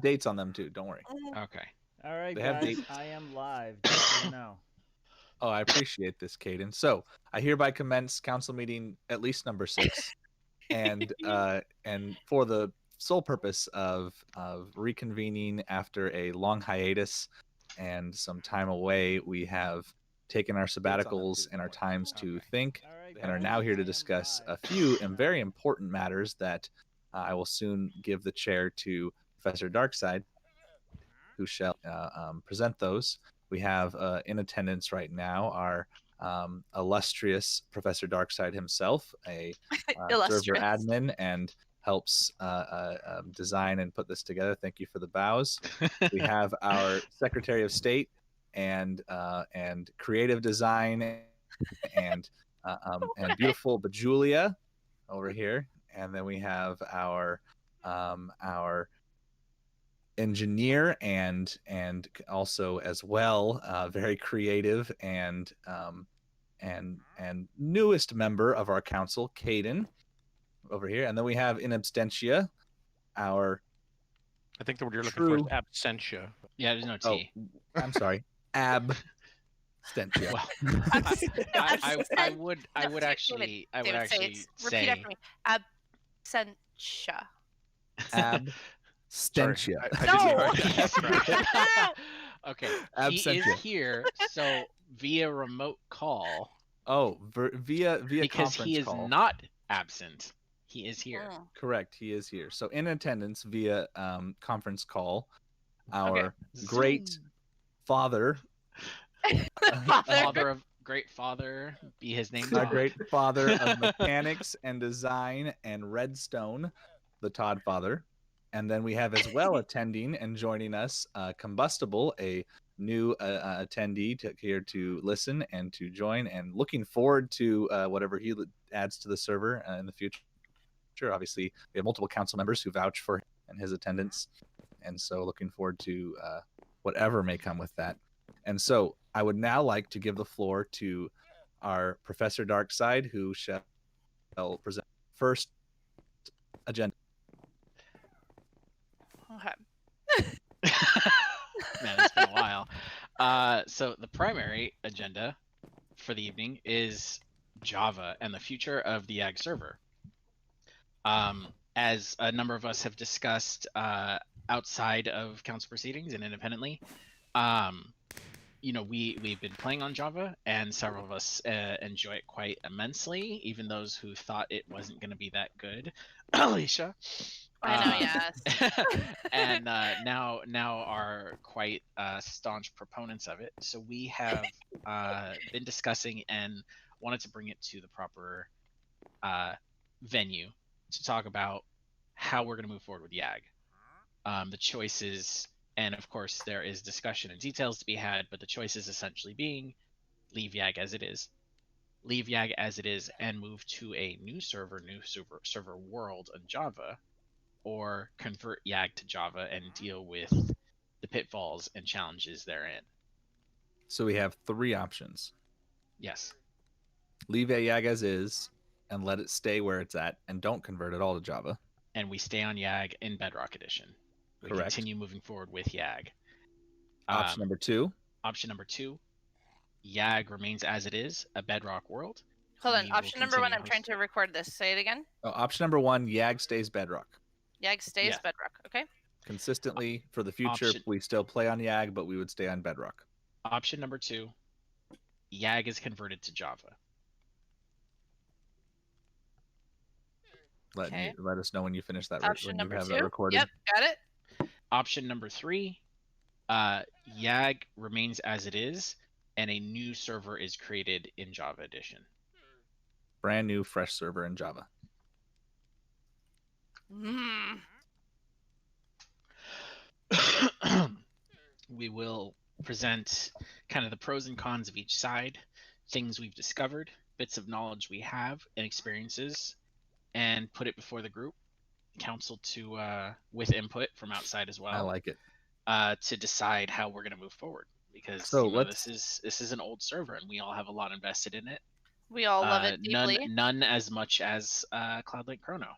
dates on them too. Don't worry. Okay. All right, They have guys, dates. I am live. Just so you know. Oh, I appreciate this, Caden. So I hereby commence council meeting at least number 6, and for the sole purpose of reconvening after a long hiatus and some time away, we have taken our sabbaticals and our times to think, and are now here to discuss a few and very important matters that I will soon give the chair to Professor Darkside, who shall present those. We have in attendance right now our illustrious Professor Darkside himself, a server admin, and helps design and put this together. Thank you for the bows. We have our Secretary of State and creative design and beautiful Bejulia over here, and then we have our engineer and also as well very creative and newest member of our council, Caden, over here. And then we have in absentia our I think the word you're looking for is absentia. Yeah, there's no T. Oh, I'm sorry. Abstentia. Well, I would actually repeat after me. Absentia. Abstentia. No. Okay. Absentia. He is here, so via remote call. Oh, via because he is call. Not absent. He is here. Oh. Correct. He is here. So in attendance via conference call, our great father, great father, be his name. Our great father of mechanics and design and Redstone, the Todd father. And then we have as well attending and joining us Combustible, a new attendee here to listen and to join, and looking forward to whatever he adds to the server in the future. Obviously, we have multiple council members who vouch for him and his attendance, and so looking forward to whatever may come with that. And so I would now like to give the floor to our Professor Darkside, who shall present first agenda. Okay. Man, it's been a while. So the primary agenda for the evening is Java and the future of the YAG server. As a number of us have discussed outside of council proceedings and independently, we've been playing on Java, and several of us enjoy it quite immensely, even those who thought it wasn't going to be that good. Alicia. I know, yes. And now are quite staunch proponents of it. So we have been discussing and wanted to bring it to the proper venue to talk about how we're going to move forward with YAG, the choices, and of course there is discussion and details to be had, but the choices essentially being leave YAG as it is, and move to a new server world on Java, or convert YAG to Java and deal with the pitfalls and challenges therein. So we have 3 options. Yes. Leave YAG as is and let it stay where it's at, and don't convert it all to Java. And we stay on YAG in Bedrock Edition. We Correct. continue moving forward with YAG. Option number 2. Option number 2, YAG remains as it is, a Bedrock world. Hold on. Option number 1, I'm trying to record this. Say it again. Oh, option number 1, YAG stays Bedrock. YAG stays Bedrock. Okay. Consistently for the future, we still play on YAG, but we would stay on Bedrock. Option number 2, YAG is converted to Java. Let us know when you finish that. Option when you number have 2. That recorded. Yep, got it. Option number 3, YAG remains as it is, and a new server is created in Java Edition. Brand new, fresh server in Java. We will present kind of the pros and cons of each side, things we've discovered, bits of knowledge we have, and experiences, and put it before the group, council to with input from outside as well. I like it. To decide how we're going to move forward, because this is an old server and we all have a lot invested in it. We all love it deeply. None as much as Cloudlink Chrono,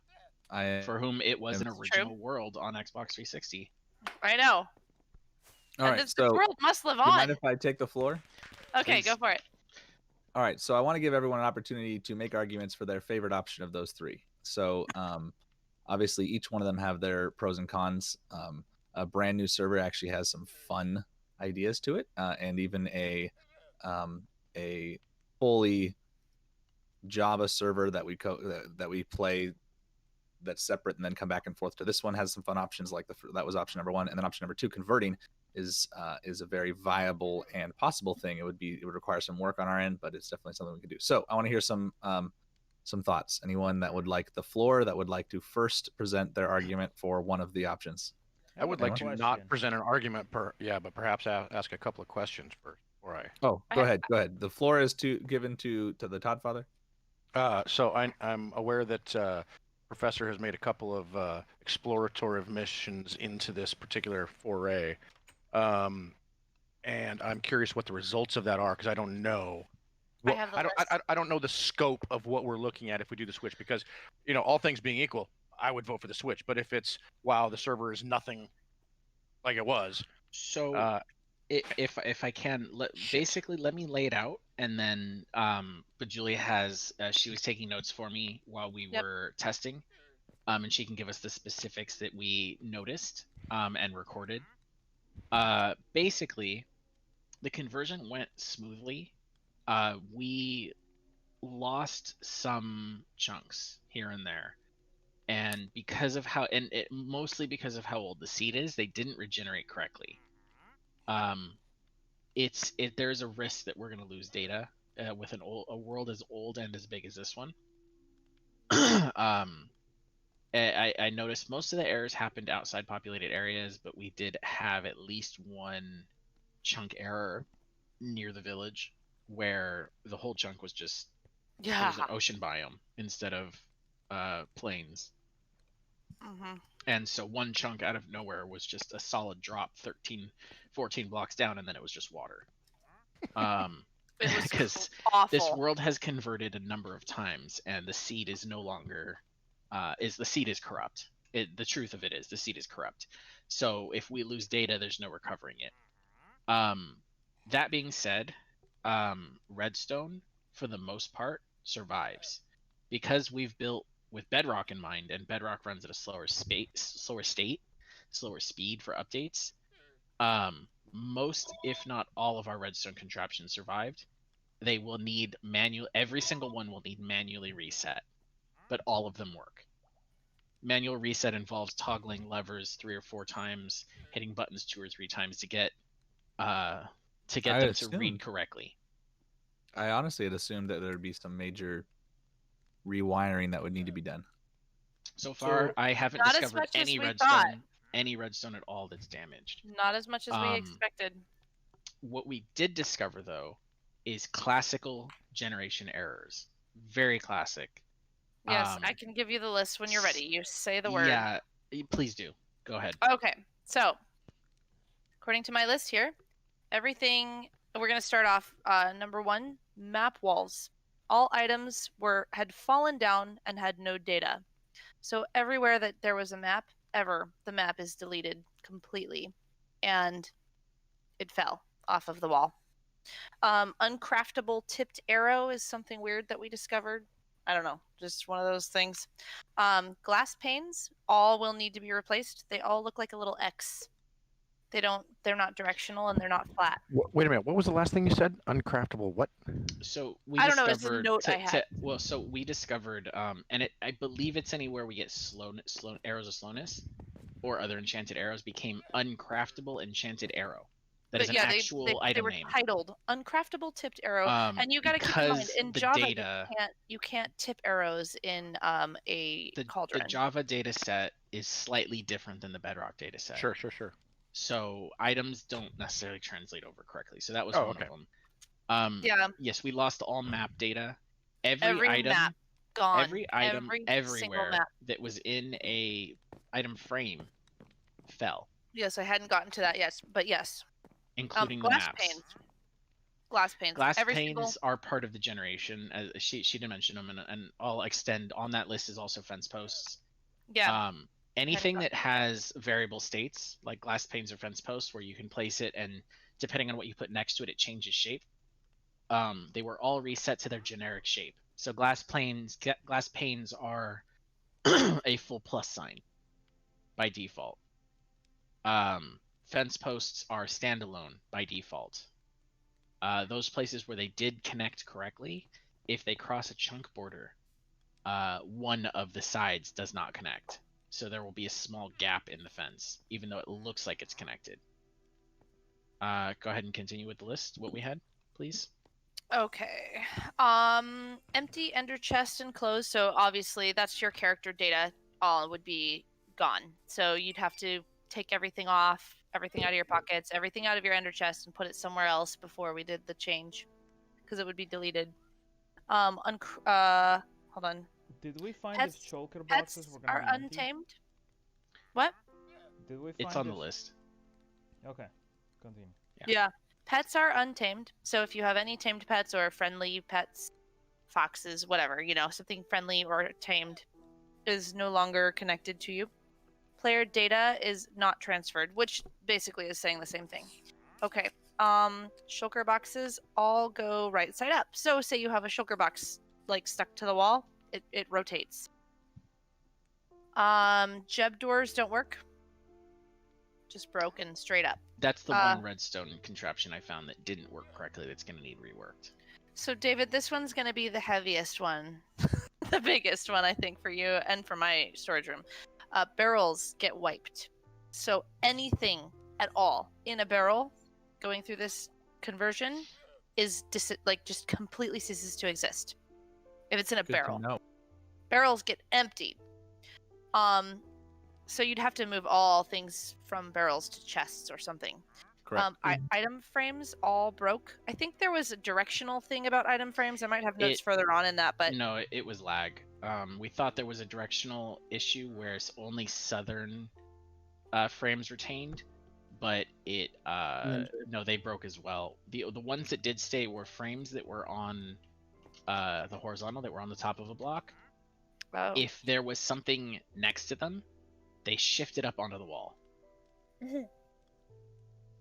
for whom it was an original world on Xbox 360. I know. All right, This so world must live do you on. mind if I take the floor? Okay, Please. go for it. All right, so I want to give everyone an opportunity to make arguments for their favorite option of those three. So obviously each one of them have their pros and cons. A brand new server actually has some fun ideas to it, and even a fully Java server that we play that's separate and then come back and forth to this one has some fun options, like that was option number one, and then option number two, converting is a very viable and possible thing. It would require some work on our end, but it's definitely something we can do. So I want to hear some thoughts. Anyone that would like the floor, that would like to first present their argument for one of the options? I would like to not present an argument but perhaps ask a couple of questions first before I. Oh, go ahead. The floor is given to the Todd Father. So I'm aware that Professor has made a couple of exploratory missions into this particular foray, and I'm curious what the results of that are, because I don't know. Well, I don't know the scope of what we're looking at if we do the switch, because, all things being equal, I would vote for the switch. But if it's, wow, the server is nothing like it was. So if I can, basically let me lay it out, and then but Julia has she was taking notes for me while we were testing, and she can give us the specifics that we noticed and recorded. Basically, the conversion went smoothly. We lost some chunks here and there, and because of mostly because of how old the seed is, they didn't regenerate correctly. There's a risk that we're going to lose data with a world as old and as big as this one. I noticed most of the errors happened outside populated areas, but we did have at least one chunk error near the village where the whole chunk was just it was an ocean biome instead of plains. Mm-hmm. And so one chunk out of nowhere was just a solid drop 14 blocks down, and then it was just water. Because this world has converted a number of times, and the seed is no longer the seed is corrupt. The truth of it is the seed is corrupt. So if we lose data, there's no recovering it. That being said, redstone for the most part survives because we've built with bedrock in mind, and bedrock runs at a slower speed for updates. Most, if not all, of our redstone contraptions survived. They will need every single one will need manually reset, but all of them work. Manual reset involves toggling levers 3 or 4 times, hitting buttons 2 or 3 times to get them to read correctly. I honestly had assumed that there would be some major rewiring that would need to be done. So far, I haven't discovered any redstone at all that's damaged. Not as much as we expected. What we did discover, though, is classical generation errors. Very classic. Yes, I can give you the list when you're ready. You say the word. Yeah, please do. Go ahead. Okay, so according to my list here, everything we're going to start off. Number 1, map walls. All items had fallen down and had no data. So everywhere that there was a map, the map is deleted completely, and it fell off of the wall. Uncraftable tipped arrow is something weird that we discovered. I don't know, just one of those things. Glass panes all will need to be replaced. They all look like a little X. They're not directional, and they're not flat. Wait a minute, what was the last thing you said? Uncraftable what? So we I don't know, it's a note I had. So we discovered, and I believe it's anywhere we get arrows of slowness or other enchanted arrows became uncraftable enchanted arrow. That is an actual item name. They were titled uncraftable tipped arrow, and you got to keep in mind in Java you can't tip arrows in a cauldron. The Java data set is slightly different than the Bedrock data set. Sure. So items don't necessarily translate over correctly. So that was one of them. Yes, we lost all map data. Every item map gone. Every item everywhere that was in a item frame fell. Yes, I hadn't gotten to that yet, but yes. Including glass the maps. Glass panes. Glass panes are part of the generation. She didn't mention them, and I'll extend on that list is also fence posts. Yeah. anything that has variable states, like glass panes or fence posts, where you can place it and depending on what you put next to it, it changes shape. They were all reset to their generic shape. So glass panes are a full plus sign by default. Fence posts are standalone by default. Those places where they did connect correctly, if they cross a chunk border, one of the sides does not connect. So there will be a small gap in the fence, even though it looks like it's connected. Go ahead and continue with the list, what we had, please. Okay. Empty ender chest enclosed. So obviously that's your character data. All would be gone. So you'd have to take everything off, everything out of your pockets, everything out of your ender chest, and put it somewhere else before we did the change, because it would be deleted. Hold on. Did we find Pets- these choker boxes Pets were gonna are be empty? untamed. What? Did we find It's on the this- list. Okay, continue. Yeah. Pets are untamed. So if you have any tamed pets or friendly pets, foxes, whatever, something friendly or tamed is no longer connected to you. Player data is not transferred, which basically is saying the same thing. Okay. Shulker boxes all go right side up. So say you have a shulker box like stuck to the wall, it rotates. Jeb doors don't work. Just broken straight up. That's the one redstone contraption I found that didn't work correctly. That's going to need reworked. So David, this one's going to be the heaviest one, the biggest one I think for you and for my storage room. Barrels get wiped. So anything at all in a barrel going through this conversion is just completely ceases to exist. If it's in a Good barrel, to know. barrels get emptied. So you'd have to move all things from barrels to chests or something. Correct. Item frames all broke. I think there was a directional thing about item frames. I might have notes further on in that, but No, it was lag. We thought there was a directional issue where it's only southern frames retained, but no, they broke as well. The ones that did stay were frames that were on the horizontal, that were on the top of a block. oh. If there was something next to them, they shifted up onto the wall.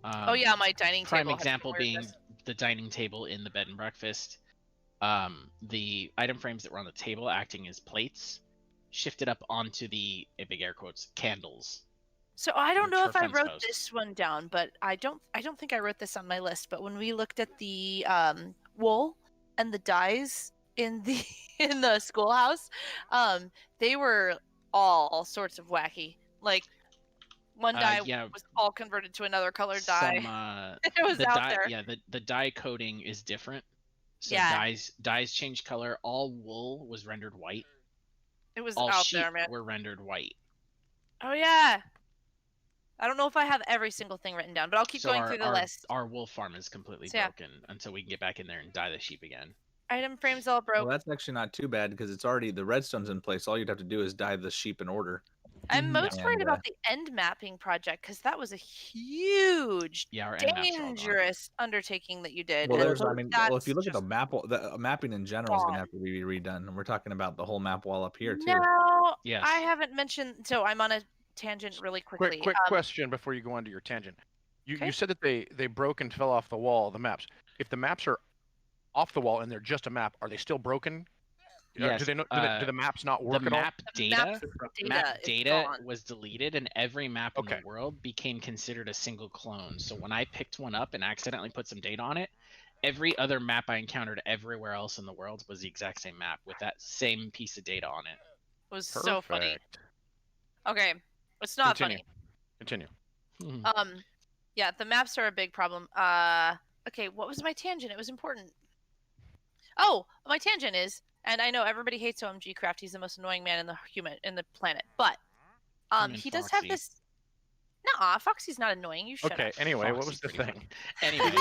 Oh yeah, my dining Prime table. had example some being weirdness. the dining table in the bed and breakfast. The item frames that were on the table acting as plates shifted up onto the, in big air quotes, candles. So I don't know which if are I fence wrote posts. this one down, but I don't think I wrote this on my list. But when we looked at the wool and the dyes in the in the schoolhouse, they were all sorts of wacky. Like one dye Yeah, was all converted to another colored dye. It was the out dye, there. yeah, the dye coding is different. So Yeah. dyes change color. All wool was rendered white. It was All out sheep there, man. were rendered white. Oh yeah. I don't know if I have every single thing written down, but I'll keep So going through the list. Our wool farm is completely So, yeah. broken until we can get back in there and dye the sheep again. Item frames all broke. Well, that's actually not too bad because it's already the redstone's in place. All you'd have to do is dye the sheep in order. I'm most And, worried about the end mapping project because that was a huge, Yeah, our end maps are all gone. dangerous undertaking that you did. Well, and there's, I mean, well, if you that's look at the just map, the mapping in general is going gone. to have to be redone. And we're talking about the whole map wall up here too. No, Yes. I haven't mentioned. So I'm on a tangent really quickly. Quick question before you go on to your tangent. You Okay. said that they broke and fell off the wall, the maps. If the maps are off the wall and they're just a map, are they still broken? Yes, Do they do the maps not The work at all? map The data, map is data gone. was deleted, and every map in Okay. the world became considered a single clone. So when I picked one up and accidentally put some data on it, every other map I encountered everywhere else in the world was the exact same map with that same piece of data on it. It was so funny. Perfect. Okay, it's not Continue. Continue. funny. Yeah, the maps are a big problem. Okay, what was my tangent? It was important. Oh, my tangent is, and I know everybody hates OMG Craft. He's the most annoying man in the planet, but Him and he does have Foxy. this. Nuh-uh, Foxy's not annoying. You shut Okay. up. Anyway, what Foxy's was the pretty thing? Anyway,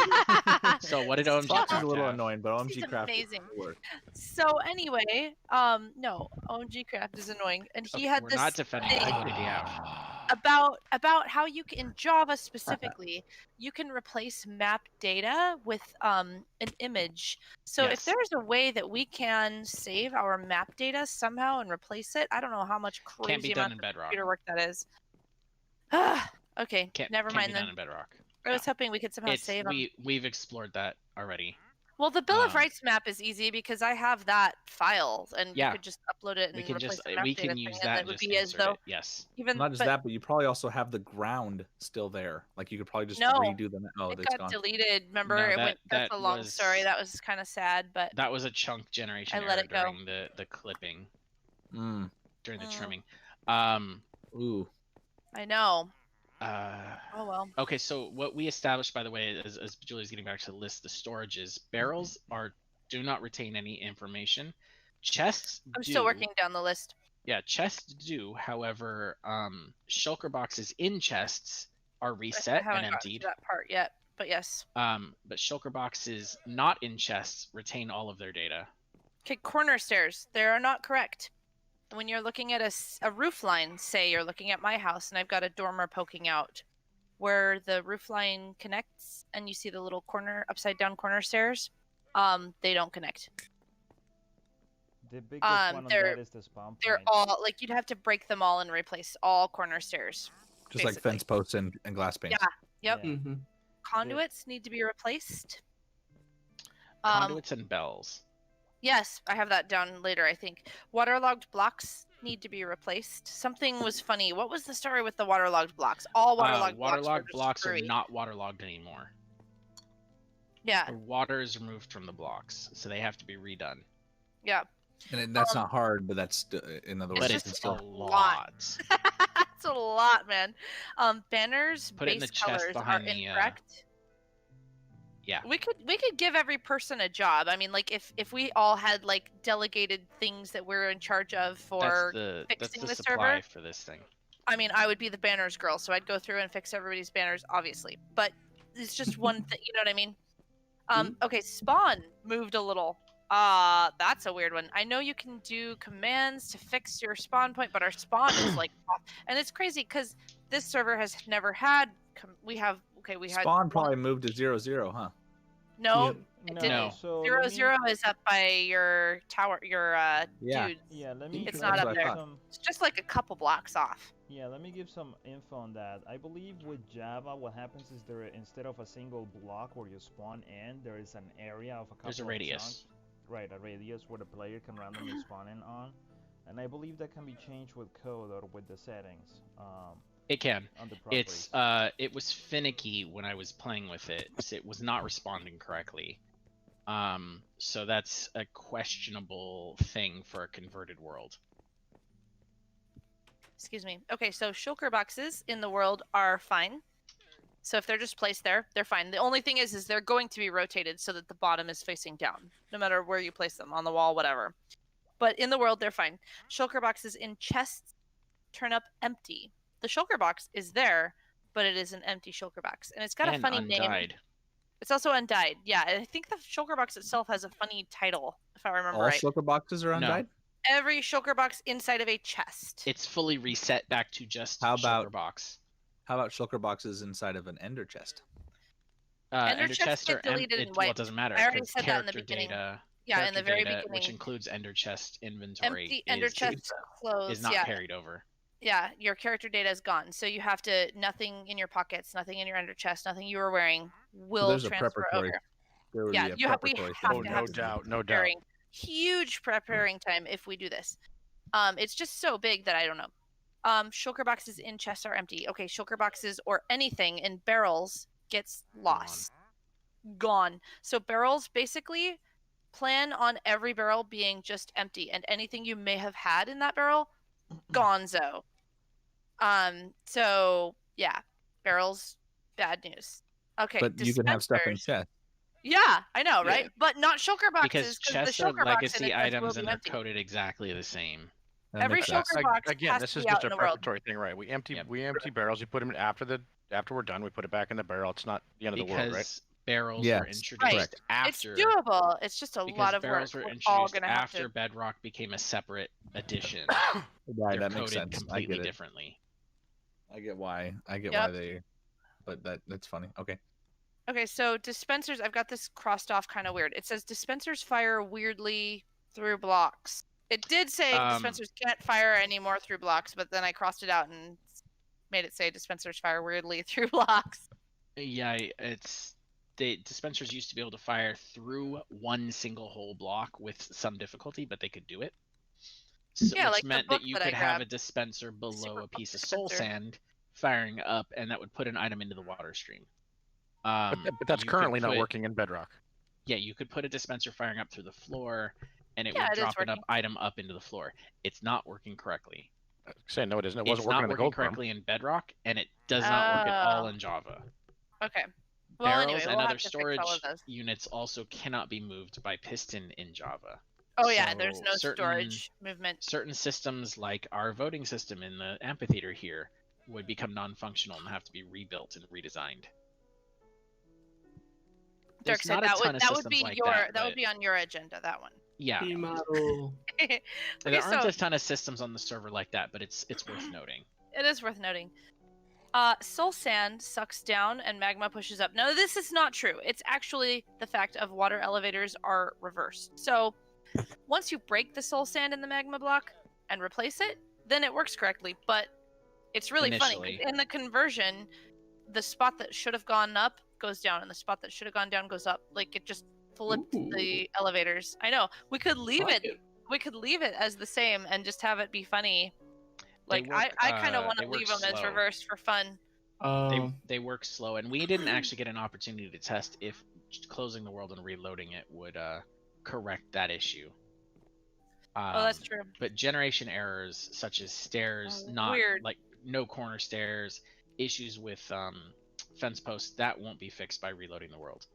so what did OMG Fox is Craft a little have? annoying, but He's OMG Craft amazing. will work. So anyway, no, OMG Craft is annoying, and he Okay, had we're this. not defending thing. him. What did he have? about how you can, in Java specifically, you can replace map data with an image. So if Yes. there's a way that we can save our map data somehow and replace it, I don't know how much crazy Can't be done amount in of Bedrock. computer work that is. Okay, never Can't mind be then. done in Bedrock. I was No. hoping we could somehow save them. We've explored that already. Well, the Bill of Um, Rights map is easy because I have that file, and Yeah. you could just upload it and We can replace just the map we data can thing, use and that it and would just be as insert though it. Yes. even Not just but that, but you probably also have the ground still there. Like you could probably just No, redo the. Oh, it it's got gone. deleted. Remember, No, it went. That's that a long story. was- That was kind of sad, but That was a chunk generation I let error it go. during the clipping, Mm. during the Mm. trimming. Ooh. I know. Uh, Oh well. Okay, so what we established, by the way, as Julie's getting back to the list, the storages, barrels do not retain any information. Chests I'm do. still working down the list. Yeah, chests do. However, shulker boxes in chests are I reset haven't and gotten to emptied. that part yet, but yes. But shulker boxes not in chests retain all of their data. Okay, corner stairs. They are not correct. When you're looking at a roof line, say you're looking at my house and I've got a dormer poking out, where the roof line connects and you see the little corner, upside down corner stairs, they don't connect. The biggest one on that is the spawn point. They're all like you'd have to break them all and replace all corner stairs. Just like basically. fence posts and glass panes. Yeah. Yep. Yeah. Mm-hmm. Conduits need to be replaced. Conduits and bells. Yes, I have that down later, I think. Waterlogged blocks need to be replaced. Something was funny. What was the story with the waterlogged blocks? All waterlogged blocks are screwy. not waterlogged anymore. Yeah, The water is removed from the blocks, so they have to be redone. yeah. And that's not hard, but that's in other It's words, But just it's it's a still lot. That's a lot, man. Banners Put it in base the chest colors are behind the, incorrect. Yeah. We could give every person a job. I mean, like if we all had like delegated things that we're in charge of for That's fixing the the supply server. for this thing. I mean, I would be the banners girl, so I'd go through and fix everybody's banners, obviously. But it's just one thing, you know what I mean? Okay, spawn moved a little. That's a weird one. I know you can do commands to fix your spawn point, but our spawn is like off. And it's crazy because this server has never had. We had Spawn probably moved to 0-0, huh? no. Yeah. It didn't. No. So Zero let me- zero is up by your tower, your Yeah. dudes. Yeah, let me. It's let not me up give there. some- It's just like a couple blocks off. Yeah, let me give some info on that. I believe with Java, what happens is there, instead of a single block where you spawn in, there is an area of a couple There's a of radius. chunks. Right, a radius where the player can randomly spawn in on. And I believe that can be changed with code or with the settings. It can. On the properties. It was finicky when I was playing with it. So it was not responding correctly. So that's a questionable thing for a converted world. Excuse me. Okay, so shulker boxes in the world are fine. So if they're just placed there, they're fine. The only thing is they're going to be rotated so that the bottom is facing down, no matter where you place them, on the wall, whatever. But in the world, they're fine. Shulker boxes in chests turn up empty. The shulker box is there, but it is an empty shulker box, and it's got a funny name. Undyed. It's also undyed. Yeah, and I think the shulker box itself has a funny title, if I remember All right. shulker boxes are No. undyed? Every shulker box inside of a chest. It's fully reset back to just How shulker about- box. How about shulker boxes inside of an ender chest? Ender Ender chests chests get are deleted and well, it wiped. doesn't matter. I already 'cause said that in the character beginning. data, Yeah, in the character very data, beginning. which includes ender chest inventory, Empty ender is, chests closed. is not Yeah, carried over. yeah, your character data is gone. So you have to nothing in your pockets, nothing in your ender chest, nothing you were wearing will there's a transfer preparatory. over. There would Yeah, be a you have, we preparatory have thing. Oh, to no have some doubt, no doubt. preparing. Huge preparing time if we do this. It's just so big that I don't know. Shulker boxes in chests are empty. Okay, shulker boxes or anything in barrels gets lost. Gone. So barrels basically plan on every barrel being just empty, and anything you may have had in that barrel, gonzo. So yeah, barrels, bad news. Okay, But you can have stuff in dispensers. chests. Yeah, I know, right? Yeah. But not shulker boxes Because the chests are shulker box in legacy a chest will items be and they're empty. coded exactly the same. That Every makes sense. shulker box Again, has this to is be out just in a the world. preparatory thing, right? We empty Yep. we empty barrels. You put them after we're done. We put it back in the barrel. It's not the end of the world, right? Because barrels Yes, were introduced Right. after. It's doable. It's just a because lot of work. barrels were We're all introduced gonna have after to. Bedrock became a separate edition. Right, They're that makes coded sense. I completely get it. differently. I get why. I get Yep. why they. But that's funny. Okay. Okay, so dispensers, I've got this crossed off kind of weird. It says dispensers fire weirdly through blocks. It did say dispensers can't fire anymore through blocks, but then I crossed it out and made it say dispensers fire weirdly through blocks. Yeah, dispensers used to be able to fire through one single whole block with some difficulty, but they could do it. So, Yeah, which like the meant book that you that I could have a grabbed. dispenser below Super a piece of book soul dispenser. sand firing up, and that would put an item into the water stream. But that's you could currently not put- working in Bedrock. Yeah, you could put a dispenser firing up through the floor, and it Yeah, would it is drop an working. item up into the floor. It's not working correctly. Say no, it isn't. It It's wasn't not working in the working gold farm. correctly in Bedrock, and it does not work at all Oh. in Java. Okay. Well, Barrels anyway, and we'll other have to fix all storage of those. units also cannot be moved by piston in Java. Oh yeah, there's So no certain- storage movement. Certain systems, like our voting system in the amphitheater here, would become non-functional and have to be rebuilt and redesigned. Dirk There's said not a that ton would of that would systems be like your that, that would but be on your agenda, that one. yeah. Model. Okay, There aren't so a ton of systems on the server like that, but it's worth noting. it is worth noting. Soul sand sucks down and magma pushes up. No, this is not true. It's actually the fact of water elevators are reversed. So once you break the soul sand in the magma block and replace it, then it works correctly. But it's really funny. 'Cause Initially. in the conversion, the spot that should have gone up goes down, and the spot that should have gone down goes up. Like it just flipped the elevators. I know. We could leave it. We could leave it as the same and just have it be funny. They Like work, I kind of want they to work leave them as slow. reversed for fun. They work slow, and we didn't actually get an opportunity to test if closing the world and reloading it would correct that issue. Oh, that's true. But generation errors such as stairs, Oh, not weird. like no corner stairs, issues with fence posts, that won't be fixed by reloading the world.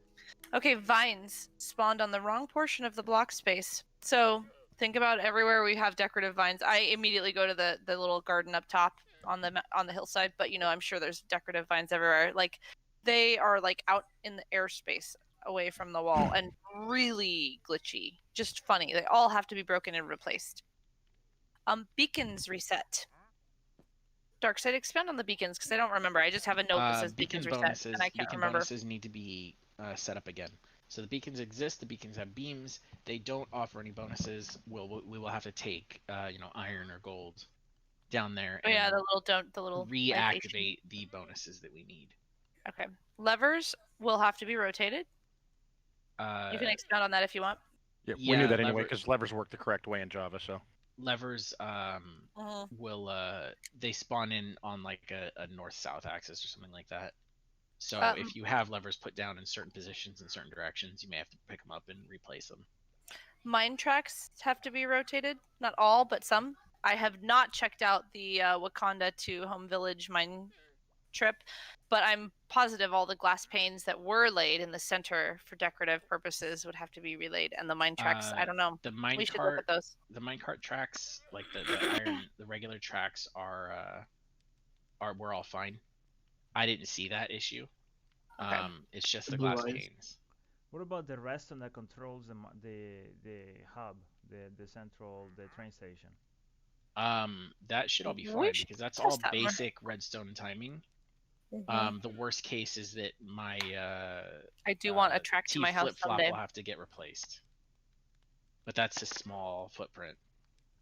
Okay, vines spawned on the wrong portion of the block space. So think about everywhere we have decorative vines. I immediately go to the little garden up top on the hillside, but you know, I'm sure there's decorative vines everywhere. Like they are like out in the airspace away from the wall and really glitchy. Just funny. They all have to be broken and replaced. Beacons reset. Darkseid, expand on the beacons because I don't remember. I just have a note that says beacons reset, bonuses, and I can't beacon remember. bonuses need to be set up again. So the beacons exist. The beacons have beams. They don't offer any bonuses. We will have to take iron or gold down there Oh and yeah, the little light station. reactivate the bonuses that we need. Okay. Levers will have to be rotated. You can expound on that if you want. Yeah, we yeah, knew that anyway lever- because levers work the correct way in Java. So Levers Mhm. will they spawn in on like a north-south axis or something like that. So if you have levers put down in certain positions in certain directions, you may have to pick them up and replace them. Mine tracks have to be rotated. Not all, but some. I have not checked out the Wakanda to Home Village mine trip, but I'm positive all the glass panes that were laid in the center for decorative purposes would have to be relayed, and the mine tracks. I don't know. The We should look at those. the minecart tracks, like the iron, the regular tracks are we're all fine. I didn't see that issue. Okay. It's just the Blue glass eyes. panes. What about the rest that controls the hub, the central, the train station? That should all be We fine should because that's test all that more. basic redstone timing. The worst case is that my I do want a track to T my house flip flop someday. will have to get replaced. But that's a small footprint.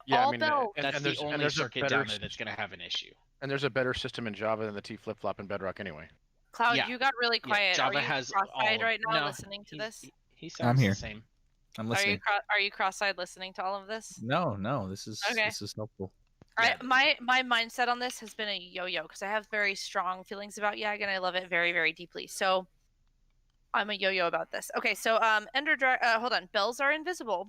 yeah, All I mean, bells. That's and the there's, only and there's a circuit better down there that's going to have an issue. and there's a better system in Java than the T flip flop in Bedrock anyway. Cloud, Yeah. you got really Yeah, quiet. Java Are you has cross-eyed all- right now no, listening to this? He sounds here. the same. I'm Are listening. you cross-eyed listening to all of this? No, this is Okay. helpful. Yeah. My mindset on this has been a yo-yo because I have very strong feelings about YAG and I love it very, very deeply. So I'm a yo-yo about this. Okay, so hold on. Bells are invisible.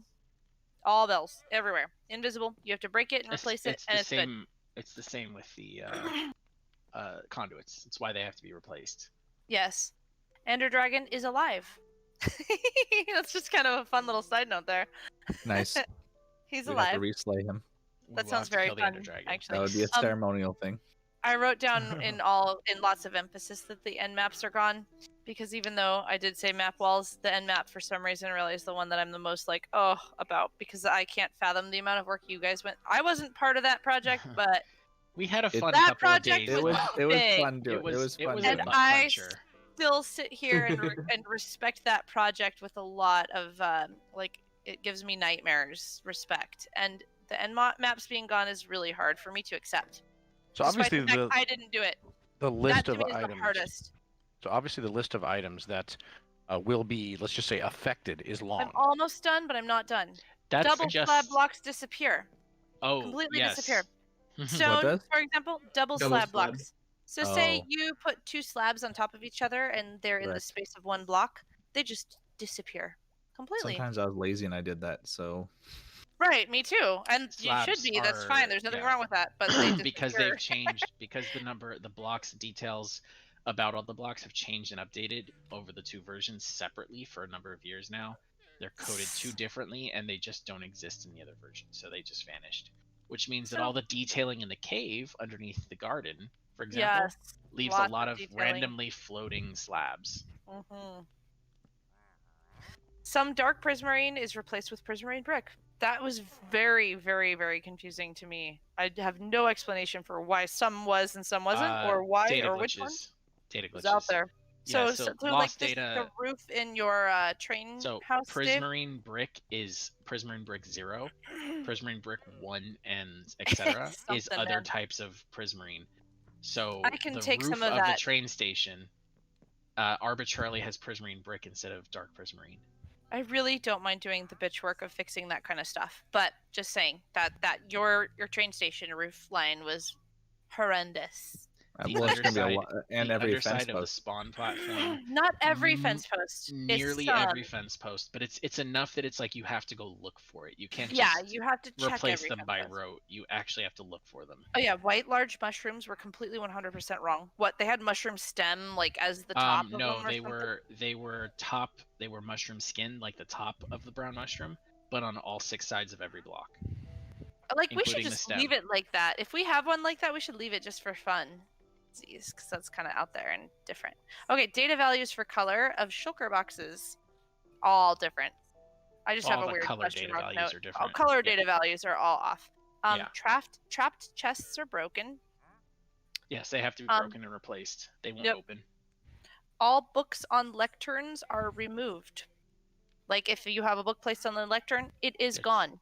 All bells everywhere, invisible. You have to break it and replace it, and the it's good. same. It's the same with the conduits. It's why they have to be replaced. Yes, Ender Dragon is alive. That's just kind of a fun little side note there. Nice. He's We have to alive. reslay him. We That will sounds have to very kill the fun, Ender Dragon. actually. That would be a ceremonial thing. I wrote down in lots of emphasis that the end maps are gone because even though I did say map walls, the end map for some reason really is the one that I'm the most like about because I can't fathom the amount of work you guys went. I wasn't part of that project, but We had a fun That couple of project days. It was big. fun doing. It was fun a doing. And butt I puncher. still sit here and respect that project with a lot of like, it gives me nightmares respect, and the end maps being gone is really hard for me to accept. So Despite obviously the fact I didn't do it. the list That to of me is the items. hardest. So obviously the list of items that will be, let's just say, affected is long. I'm almost done, but I'm not done. That's Double just slab blocks disappear. oh Completely yes. disappear. What Stone, does? for example, double Double slab slab. blocks. So say Oh. you put 2 slabs on top of each other and they're in the Correct. space of 1 block, they just disappear completely. Sometimes I was lazy and I did that. So Right, me too. And you should Slabs be. That's fine. are- There's nothing yeah. wrong with that. But they because disappear. they've changed because the blocks details about all the blocks have changed and updated over the 2 versions separately for a number of years now. They're coded 2 differently and they just don't exist in the other version, so they just vanished. Which means that So- all the detailing in the cave underneath the garden, for example, Yes. leaves lots a lot of of detailing. randomly floating slabs. Mm-hmm. Some dark prismarine is replaced with prismarine brick. That was very, very, very confusing to me. I have no explanation for why some was and some wasn't, or why, data or glitches. which one Data glitches. was out there. Yeah, So, so so like lost this, data. the roof in your train So house, Dave? Prismarine brick is Prismarine brick 0, Prismarine brick 1, and etc. is Something, other man. types of Prismarine. So I can the take roof some of the that. train station arbitrarily has Prismarine brick instead of dark Prismarine. I really don't mind doing the bitch work of fixing that kind of stuff, but just saying that your train station roof line was horrendous. The well, it's gonna be a underside- lot, and the every fence underside of the post. spawn platform. Not every Mm, fence post. Nearly it's every fence post, but it's enough that it's like you have to go look for it. You can't Yeah, just you have to check replace every them fence by post. rote. You actually have to look for them. Oh yeah, white large mushrooms were completely 100% wrong. What, they had mushroom stem like as the top of No, them or they something? were mushroom skin, like the top of the brown mushroom, but on all 6 sides of every block. Like, we should including the just stem. leave it like that. If we have one like that, we should leave it just for fun. Because that's kind of out there and different. Okay, data values for color of shulker boxes. All different. I just All have a the weird color question data mark values note. are All different. color Yeah. data values are all off. Yeah. Trapped chests are broken. Yes, they have to be broken and replaced. They won't Yep. open. All books on lecterns are removed. Like, if you have a book placed on the lectern, it is gone.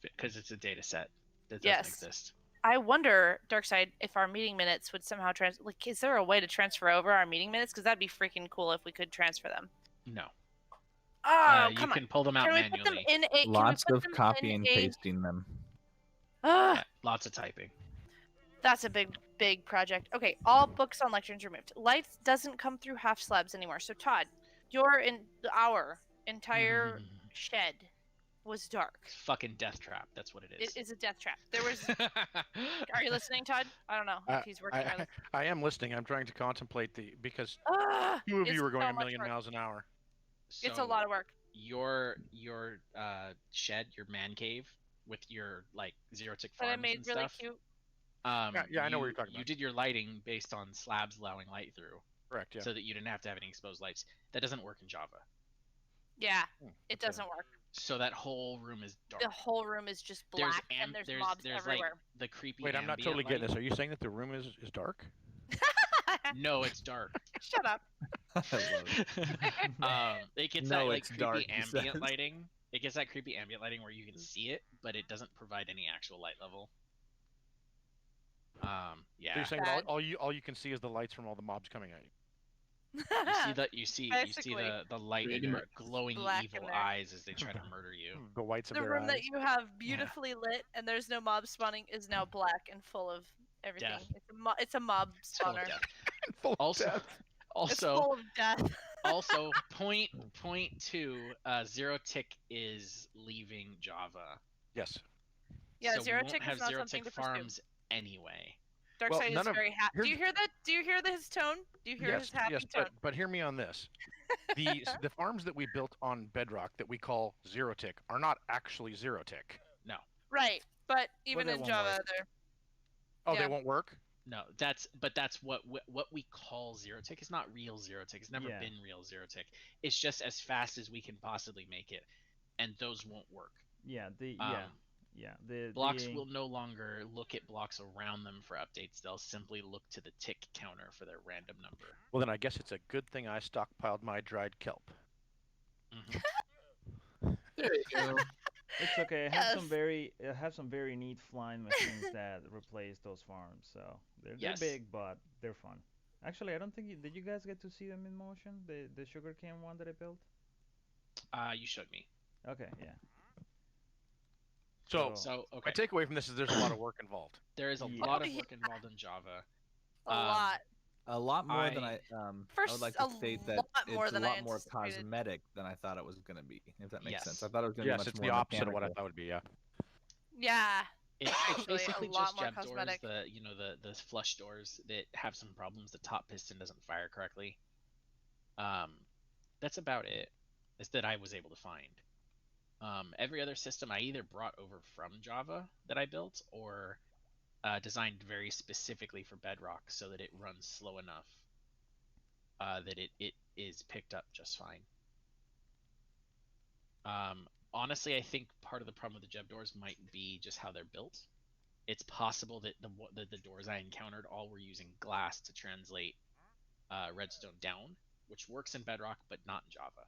Because it's a data set that doesn't Yes. exist. I wonder, Darkside, if our meeting minutes would somehow like, is there a way to transfer over our meeting minutes? Because that'd be freaking cool if we could transfer them. No. Oh, You come on. can pull them out Can we manually. put them in a? Lots can we of put them copy in and a, pasting them. Ah, Yeah, lots of typing. that's a big project. Okay, all books on lecterns removed. Lights doesn't come through half slabs anymore. So Todd, our entire shed was dark. It's fucking death trap. That's what it is. It is a death trap. There was. Are you listening, Todd? I don't know if he's working. I am listening. I'm trying to contemplate because Ah, 2 of it's you were going so a much million work. miles an hour. It's a lot of work. Your shed, your man cave with your like zero tick That farms I made and really stuff. cute. Yeah, I know what you're talking You about. did your lighting based on slabs allowing light through, Correct. Yeah. so that you didn't have to have any exposed lights. That doesn't work in Java. Yeah, it okay. doesn't work. So that whole room is dark. The whole room is just black, and there's mobs everywhere. Like the creepy. Wait, I'm not ambient totally getting light. this. Are you saying that the room is dark? No, it's dark. Shut up. I love it. It gets No, that like it's creepy dark, he ambient says. lighting. It gets that creepy ambient lighting where you can see it, but it doesn't provide any actual light level. Yeah. So you're saying Bad. that all you can see is the lights from all the mobs coming at you. You see Basically. the light in Pretty their much. glowing Black evil in there. eyes as they try to murder you. The whites of The their room eyes. that you have beautifully lit and there's no mob spawning is now black and full of everything. Death. It's a mob It's full of spawner. death. Full of Also, death. It's also, full of death. also, point 2, zero tick is leaving Java. Yes. Yeah, so zero we won't tick is have not zero something tick to pursue. farms anyway. Darkseid none is of- very happy. Do you hear that? Do you hear his tone? Do you hear his happy tone? but hear me on this. The farms that we built on Bedrock that we call zero tick are not actually zero tick. No. Right, but even they in won't Java, work. they're Oh, Yeah. they won't work? No, that's what we call zero tick. It's not real zero tick. It's never Yeah. been real zero tick. It's just as fast as we can possibly make it, and those won't work. Yeah, Yeah, blocks will no longer look at blocks around them for updates. They'll simply look to the tick counter for their random number. Well, then I guess it's a good thing I stockpiled my dried kelp. There you go. It's okay. I have Yes. some very neat flying machines that replace those farms. So they're Yes. big, but they're fun. Actually, I don't think did you guys get to see them in motion? The sugarcane one that I built. You showed me. Okay, yeah. So, So my okay, takeaway from this is there's a lot of work involved. there is a Yeah. lot Oh, of work involved in Java. A lot. A lot more than I First, would like to a state that lot more it's a than I lot more anticipated. cosmetic than I thought it was going to be. If that makes sense, Yes. I thought it was going to be Yes, much it's more the opposite of what I mechanical. thought it would be. Yeah. Yeah. It's Actually, a basically lot just more jab doors, cosmetic. the flush doors that have some problems. The top piston doesn't fire correctly. That's about it. Is that I was able to find. Every other system I either brought over from Java that I built or designed very specifically for Bedrock so that it runs slow enough that it is picked up just fine. Honestly, I think part of the problem with the Jeb doors might be just how they're built. It's possible that the doors I encountered all were using glass to translate redstone down, which works in Bedrock but not in Java.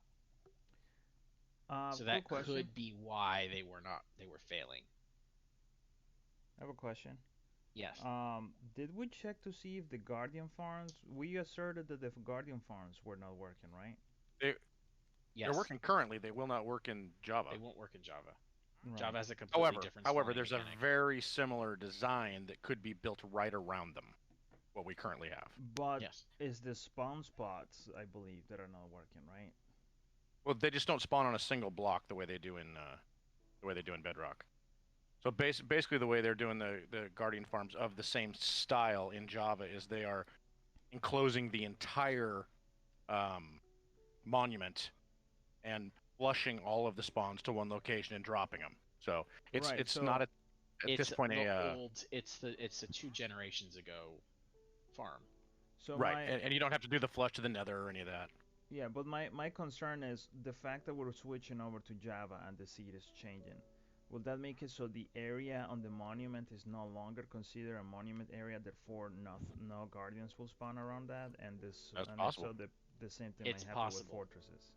So Cool that question. could be why they were failing. I have a question. Yes. Did we check to see if the Guardian farms? We asserted that the Guardian farms were not working, right? Yes. They're working currently. They will not work in Java. They won't work in Java. Right. Java has a completely different. However, spawning there's mechanic. a very similar design that could be built right around them, what we currently have. But Yes. it's the spawn spots, I believe, that are not working, right? Well, they just don't spawn on a single block the way they do in Bedrock. So basically, the way they're doing the Guardian farms of the same style in Java is they are enclosing the entire monument and flushing all of the spawns to one location and dropping them. So it's Right, it's so not at this point it's a 2 generations ago farm. So right, my and you don't have to do the flush to the nether or any of that. yeah, but my concern is the fact that we're switching over to Java and the seed is changing. Will that make it so the area on the monument is no longer considered a monument area, therefore no guardians will spawn around that, and this That's and possible. so the same thing It's might happen with possible. fortresses.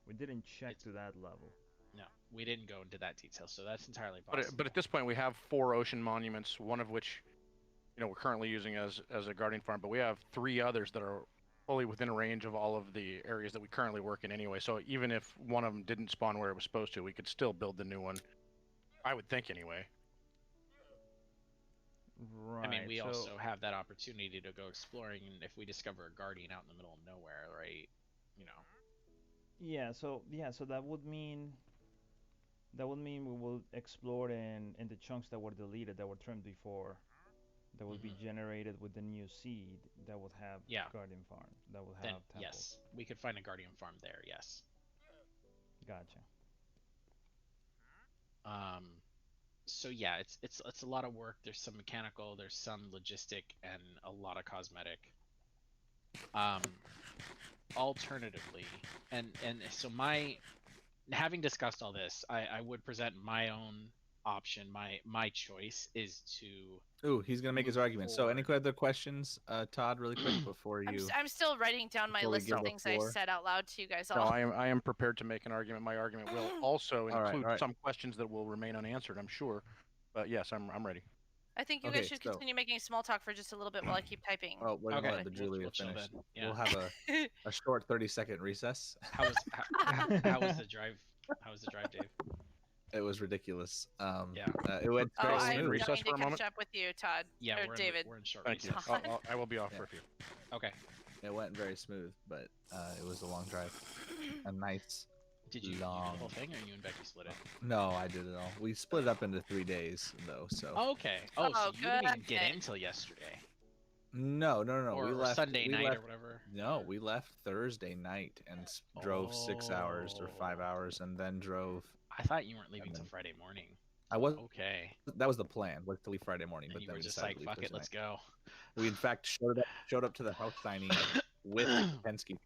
We didn't check It's- to that level. No, we didn't go into that detail, so that's entirely possible. But at this point, we have 4 ocean monuments, one of which, we're currently using as a guardian farm, but we have 3 others that are fully within range of all of the areas that we currently work in anyway. So even if one of them didn't spawn where it was supposed to, we could still build the new one. I would think anyway. Right. I mean, we so, also have that opportunity to go exploring, and if we discover a guardian out in the middle of nowhere, right? Yeah, so that would mean we will explore in the chunks that were deleted, that were trimmed before, that will be generated with the new seed that would have guardian farm, that will have Then temples. yes, we could find a guardian farm there. Yes. Gotcha. So yeah, it's a lot of work. There's some mechanical, there's some logistic, and a lot of cosmetic. Alternatively, and so having discussed all this, I would present my own option. My choice is to. Ooh, he's gonna make his move argument. So, any forward. other questions, Todd, really quick before you? I'm still writing down my before we list give of the things I floor? said out loud to you guys No, all. I am prepared to make an argument. My argument will also All right, include some questions that will remain unanswered, I'm sure. But yes, I'm ready. I think you Okay, guys should so- continue making small talk for just a little bit while I keep typing. Oh, we're gonna Okay, let the we'll Julia chill finish. then. We'll Yeah. have a short 30-second recess. How was the drive? How was the drive, Dave? It was ridiculous. Yeah. It went Oh, very I'm smooth. recess dying for to a moment? catch up with you, Todd. Yeah, or David. We're in short Thank you. recess. I will be off Yeah. for a few. Okay. It went very smooth, but it was a long drive. A nice. Did you do the Long. whole thing, or you and Becky split it? No, I did it all. We split it up into 3 days, though. So Okay. Oh, so Oh, you didn't even good. get in till yesterday, no. or, We or left Sunday we night left, or whatever. No, we left Thursday night and drove 6 hours or 5 Oh. hours, and then drove. I thought you weren't leaving And till then- Friday morning. I was. Okay. That was the plan, was to leave Friday morning, And but you then were we just decided like, to leave "Fuck it, Thursday let's go." night. We in fact showed up to the house signing with Penske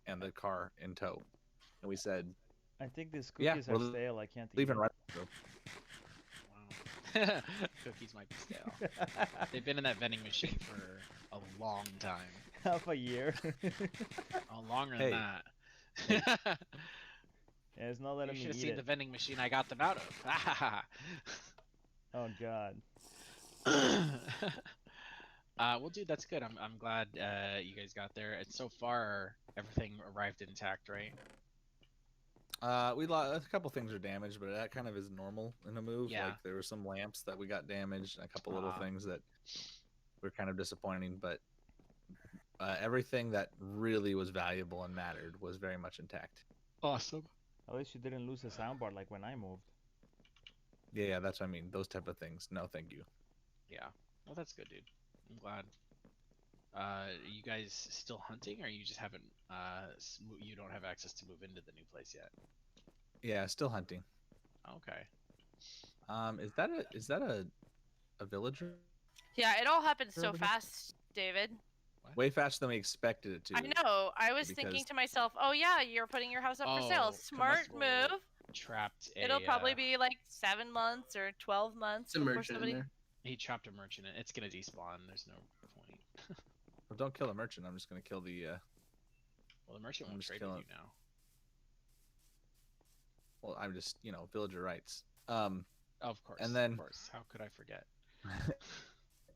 and the car in tow, and we said I think these Yeah, cookies we're are stale. I can't eat leaving them. right. So Wow. Cookies might be stale. They've been in that vending machine for a long time. Half a year. Oh, longer Hey. than that. Yeah, it's not You letting me should have eat seen it. the vending machine I got them out of. Oh God. Well, dude, that's good. I'm glad you guys got there, and so far everything arrived intact, right? We lost a couple things are damaged, but that kind of is normal in a move. Yeah. Like there were some lamps that we got damaged, and a couple little Aw. things that were kind of disappointing. But everything that really was valuable and mattered was very much intact. Awesome. At least you didn't lose a soundbar like when I moved. Yeah, that's what I mean. Those type of things. No, thank you. Yeah. Well, that's good, dude. I'm glad. You guys still hunting, or you just haven't? You don't have access to move into the new place yet. Yeah, still hunting. Okay. Is that a villager? Yeah, it all happened so Over here? fast, David. Way faster than we expected it to. I know. I was thinking because- to myself, oh yeah, you're putting your house up for Oh, sale. Smart combustible move. Trapped a. It'll probably be like 7 months or 12 months It's a before merchant in somebody. there. He trapped a merchant. It's gonna despawn. There's no point. Well, don't kill the merchant. I'm just gonna kill the. Well, the merchant I'm won't just trade with killing- you now. Well, I'm just villager rights. Of course. And then- of course. How could I forget?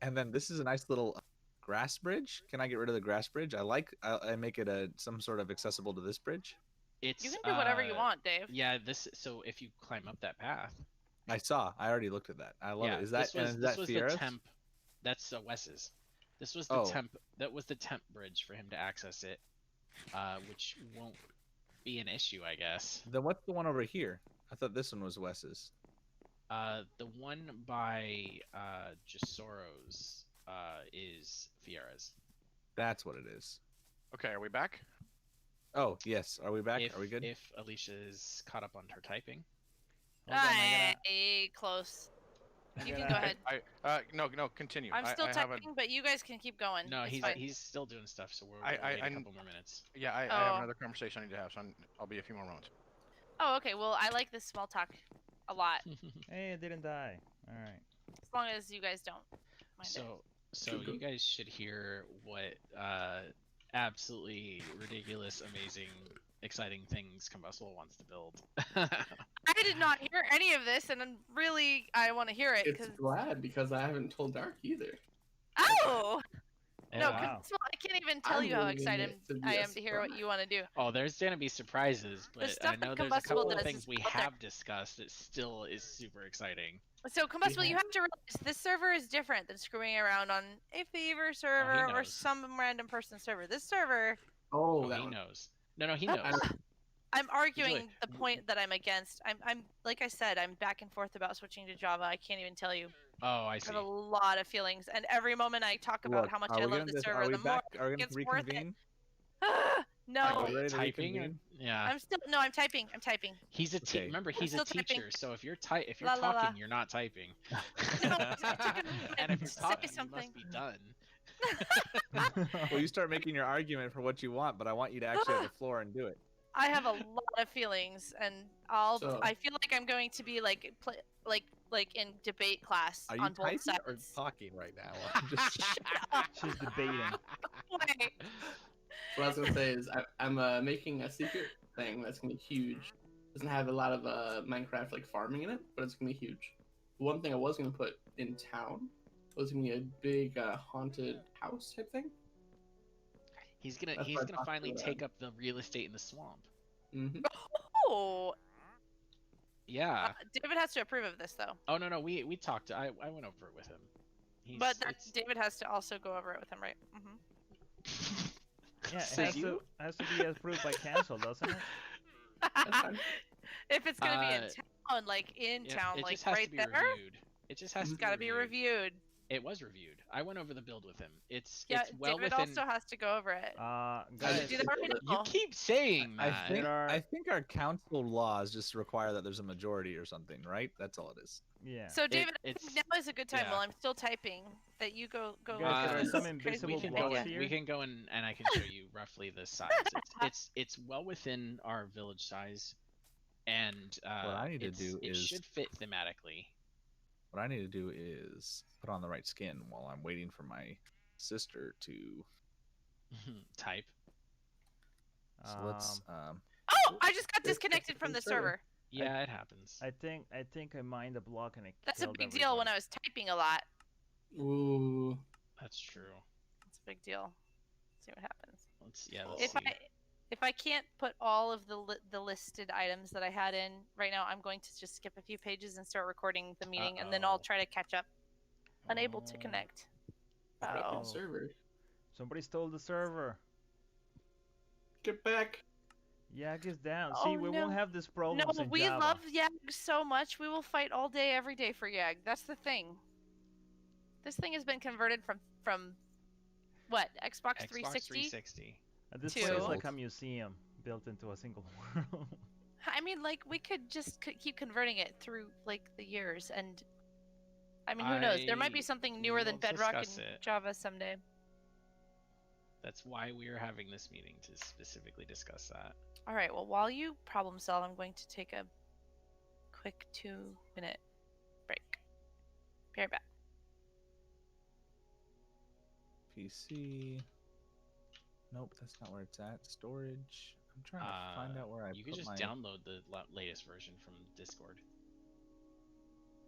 And then this is a nice little grass bridge. Can I get rid of the grass bridge? I make it some sort of accessible to this bridge. It's You can do whatever you want, Dave. Yeah. So if you climb up that path. I already looked at that. I love Yeah, it. Is that this is that was Fiera's? the temp. That's Wes's. This was the Oh. temp. That was the temp bridge for him to access it, which won't be an issue, I guess. Then what's the one over here? I thought this one was Wes's. The one by Jasoro's is Fiera's. That's what it is. Okay, are we back? Oh yes. Are we back? If, Are we good? If Alicia's caught up on her typing. Hold on, I Close. You gotta- can go ahead. No, continue. I'm still I have a- typing, but you guys can keep going. No, It's fine. he's still doing stuff, so we'll I- wait a I- couple more minutes. Yeah, I have Oh. another conversation I need to have, so I'll be a few more moments. Oh, okay. Well, I like this small talk a lot, Hey, it didn't die. All right. as long as you guys don't mind it. So you guys should hear what absolutely ridiculous, amazing, exciting things Combustible wants to build. I did not hear any of this, and I want to hear it. It's 'Cause... glad because I haven't told Dark either. Oh! No, Wow. Combustible, I can't even tell I'm you how really in excited it to be I a am to hear what surprise. you want to do. Oh, there's gonna be surprises, but I stuff that know there's a Combustible couple of does things is we out there. have discussed that still is super exciting. So, Combustible, you Yeah. have to realize this server is different than screwing around on a Fever server or knows. some random person server. This server, Oh, Oh, that he one. knows. No, he Ah, knows. I'm arguing Usually- the point that I'm against. I'm like I said, I'm back and forth about switching to Java. I can't even tell you. Oh, I I see. have a lot of feelings, and every moment I talk about Look, how much are I we love gonna the just- server, Are we the more back? Are we it's gonna worth it. reconvene? No, Are we ready to Typing? reconvene? Yeah. I'm typing. I'm typing. He's a Okay. remember I'm he's a still typing. teacher, so if you're if you're La, la, la. talking, you're not typing. No, I took a minute And if to you're say talking, you something. must be done. Well, you start making your argument for what you want, but I want you to actually have the floor and do it. I have a lot of feelings, and So- I feel like I'm going to be like like in debate class Are you on both typing sides. or talking right now? I'm just... She's debating. Wait. What I was gonna say is I'm making a secret thing that's gonna be huge. Doesn't have a lot of Minecraft like farming in it, but it's gonna be huge. One thing I was gonna put in town was gonna be a big haunted house type thing. He's That's what I gonna talked finally about. take up the real estate in the swamp. Mm-hmm. Oh, Yeah. David has to approve of this though. Oh no, we talked. I went over it with him. But it's- David has to also go over it with him, right? Mm-hmm. Yeah, it So has you- to be approved by council, doesn't it? That's fine. If it's gonna be in Uh, town, like in yeah, town, it like just has right to be there, reviewed. It just has It's to it's gotta be reviewed. It was reviewed. I went over the build with him. It's Yeah, well David within. also has to go over it. Guys, Do that right You now. keep saying I that. think There are- I think our council laws just require that there's a majority or something, right? That's all it is. yeah. So David, I it's- think now is a good time yeah. while I'm still typing that you go Guys, look there at are this some crazy invisible we can blocks go idea. in, here. we can go in and I can show you roughly the size. It's well within our village size, and I need to it do is- should fit thematically. what I need to do is put on the right skin while I'm waiting for my sister to. Type. So let's. Oh, I just got There's disconnected from the server. Yeah, it happens. I think I mined a block and it That's a killed big deal when everybody. I was typing a lot. Ooh. That's true. It's a big deal. Let's see what happens. Let's see. If I can't put all of the listed items that I had in right now, I'm going to just skip a few pages and start recording the meeting, and then I'll try to catch up. Unable to connect. Broken Oh. server. Somebody stole the server. Get back. YAG is down. Oh, See, we no. won't have this problem No, in we Java. love YAG so much. We will fight all day, every day for YAG. That's the thing. This thing has been converted from what? Xbox 360? 360. This to- place is So- like a museum built into a single world. I mean, like, we could just keep converting it through, like, the years, and... I mean, who knows? There might be something newer than will Bedrock and discuss it. Java someday. That's why we are having this meeting, to specifically discuss that. Alright, well, while you problem solve, I'm going to take a quick 2-minute break. Be right back. PC. Nope, that's not where it's at. Storage. I'm trying to find out where I You could put just my. download the latest version from Discord.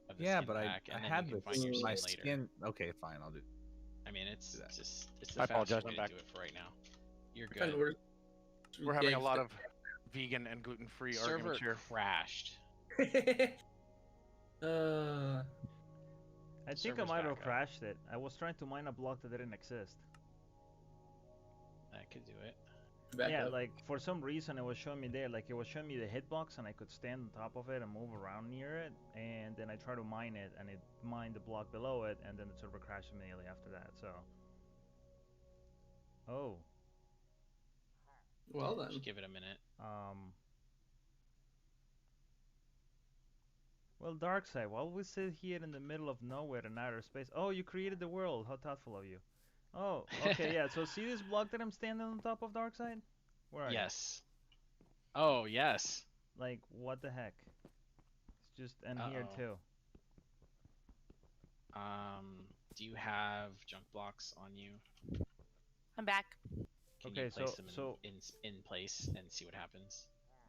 of the Yeah, skin but pack, I and then had you can the find your my skin later. skin. Okay, fine. I'll do. I mean, it's do that. just it's I the fastest apologize, way I'm to back. do it for right now. You're Kind good. of We're having a lot of vegan and gluten-free Server arguments here. crashed. I think I Server's might back have up. crashed it. I was trying to mine a block that didn't exist. That could do it. back Yeah, up. like for some reason it was showing me there, like it was showing me the hitbox and I could stand on top of it and move around near it, and then I tried to mine it and it mined the block below it, and then the server crashed immediately after that. So, oh, Well then. Just give it a minute. Well, Darkseid, while we sit here in the middle of nowhere in outer space. Oh, you created the world. How thoughtful of you. Oh, okay, yeah. So see this block that I'm standing on top of, Darkseid? Where are Yes. Oh, yes. you? Like, what the heck? It's just, and here Uh-oh. too. Do you have junk blocks on you? I'm back. Can Okay, you place so- them so- in place and see what happens?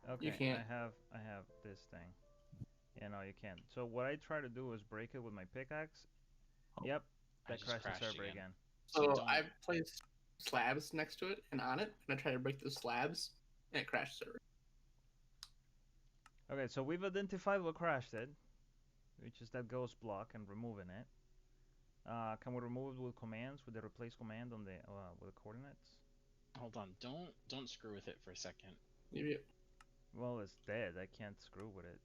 Okay, can't. I have this thing. Yeah, no, you can't. So what I try to do is break it with my pickaxe. Oh. Yep, I that just crashed the crashed server again. again. So So don't- I placed slabs next to it and on it, and I tried to break the slabs, and it crashed the server. Okay, so we've identified what crashed it, which is that ghost block, and removing it. Can we remove it with commands, with the replace command on the with the coordinates? Hold on. Don't screw with it for a second. Maybe Well, it's dead. I can't screw with it.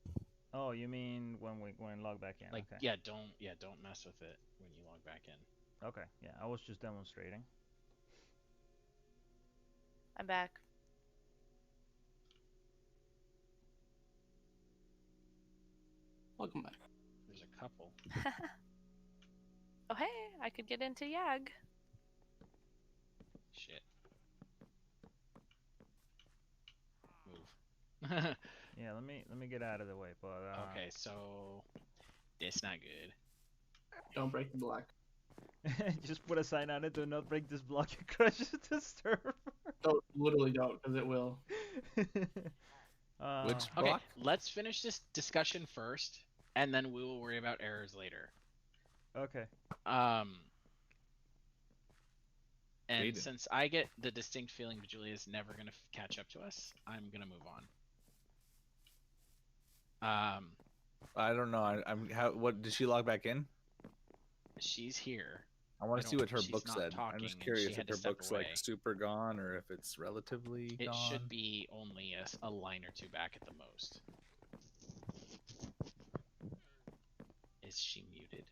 Oh, you mean when we log back in? Like, Okay. don't mess with it when you log back in. Okay. Yeah, I was just demonstrating. I'm back. welcome back. There's a couple. Oh, hey, I could get into YAG. Shit. Move. Yeah, let me get out of the way. But Okay, so it's not good. Don't break the block. just put a sign on it: "Do not break this block. You crash the server." Don't literally don't, because it will. Which Okay, block? let's finish this discussion first, and then we will worry about errors later. Okay. And Aiden. since I get the distinct feeling Julia's never gonna catch up to us, I'm gonna move on. I don't know. I'm how. What did she log back in? She's here. I want I to see don't- what her she's book not said. I'm talking, just and curious she if had to her step book's away. like super gone or if it's relatively It gone. should be only a line or two back at the most. Is she muted?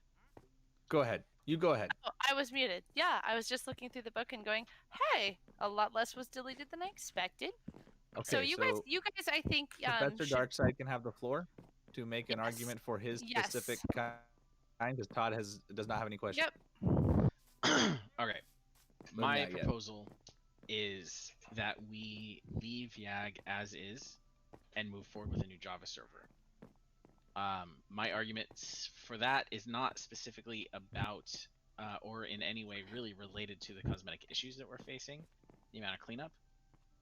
Go ahead. You go ahead. Oh, I was muted. Yeah, I was just looking through the book and going, hey, a lot less was deleted than I expected. Okay, So you guys, I think, Professor should- Darkseid can have the floor to make an Yes. argument for his Yes. specific kind, because Todd does not have any questions. Yep. Okay. But My not yet. proposal is that we leave YAG as is and move forward with a new Java server. My arguments for that is not specifically about or in any way really related to the cosmetic issues that we're facing, the amount of cleanup.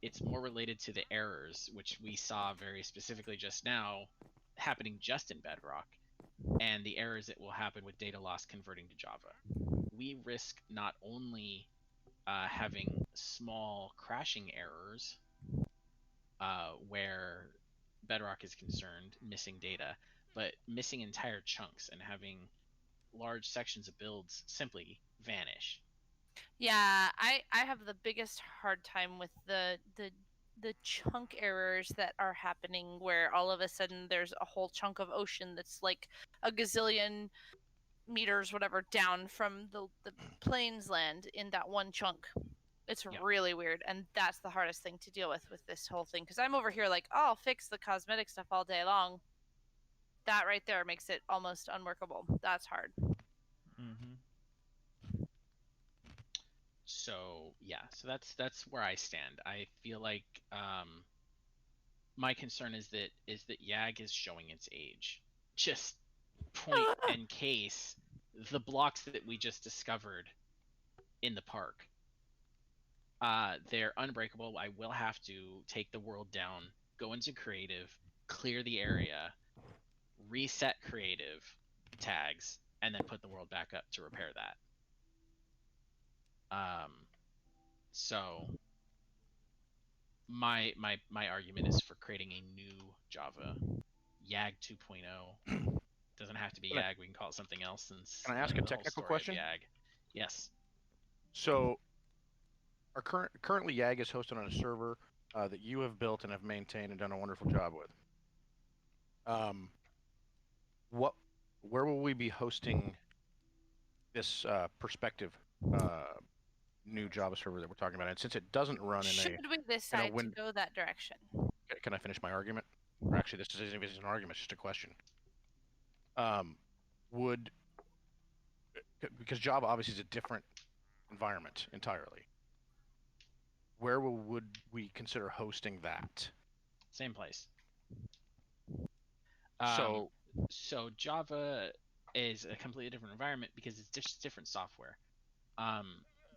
It's more related to the errors, which we saw very specifically just now happening just in Bedrock, and the errors that will happen with data loss converting to Java. We risk not only having small crashing errors where Bedrock is concerned, missing data, but missing entire chunks and having large sections of builds simply vanish. Yeah, I have the biggest hard time with the chunk errors that are happening where all of a sudden there's a whole chunk of ocean that's like a gazillion meters whatever down from the plains land in that one chunk. It's really weird, and that's the hardest thing to deal with this whole thing, because I'm over here like, oh, I'll fix the cosmetic stuff all day long. That right there makes it almost unworkable. That's hard. So yeah, so that's where I stand. I feel like my concern is that YAG is showing its age. Just point in case the blocks that we just discovered in the park, they're unbreakable. I will have to take the world down, go into creative, clear the area, reset creative tags, and then put the world back up to repair that. So my argument is for creating a new Java, YAG 2.0. Doesn't have to be YAG. We can call it something else. Since can I ask a technical question? YAG. Yes. So, our currently YAG is hosted on a server that you have built and have maintained and done a wonderful job with. Where will we be hosting this perspective new Java server that we're talking about? And since it doesn't run Should we decide to go that direction? Can I finish my argument? Or actually, this isn't even an argument; it's just a question. Because Java obviously is a different environment entirely. Where would we consider hosting that? Same place. So Java is a completely different environment because it's just different software.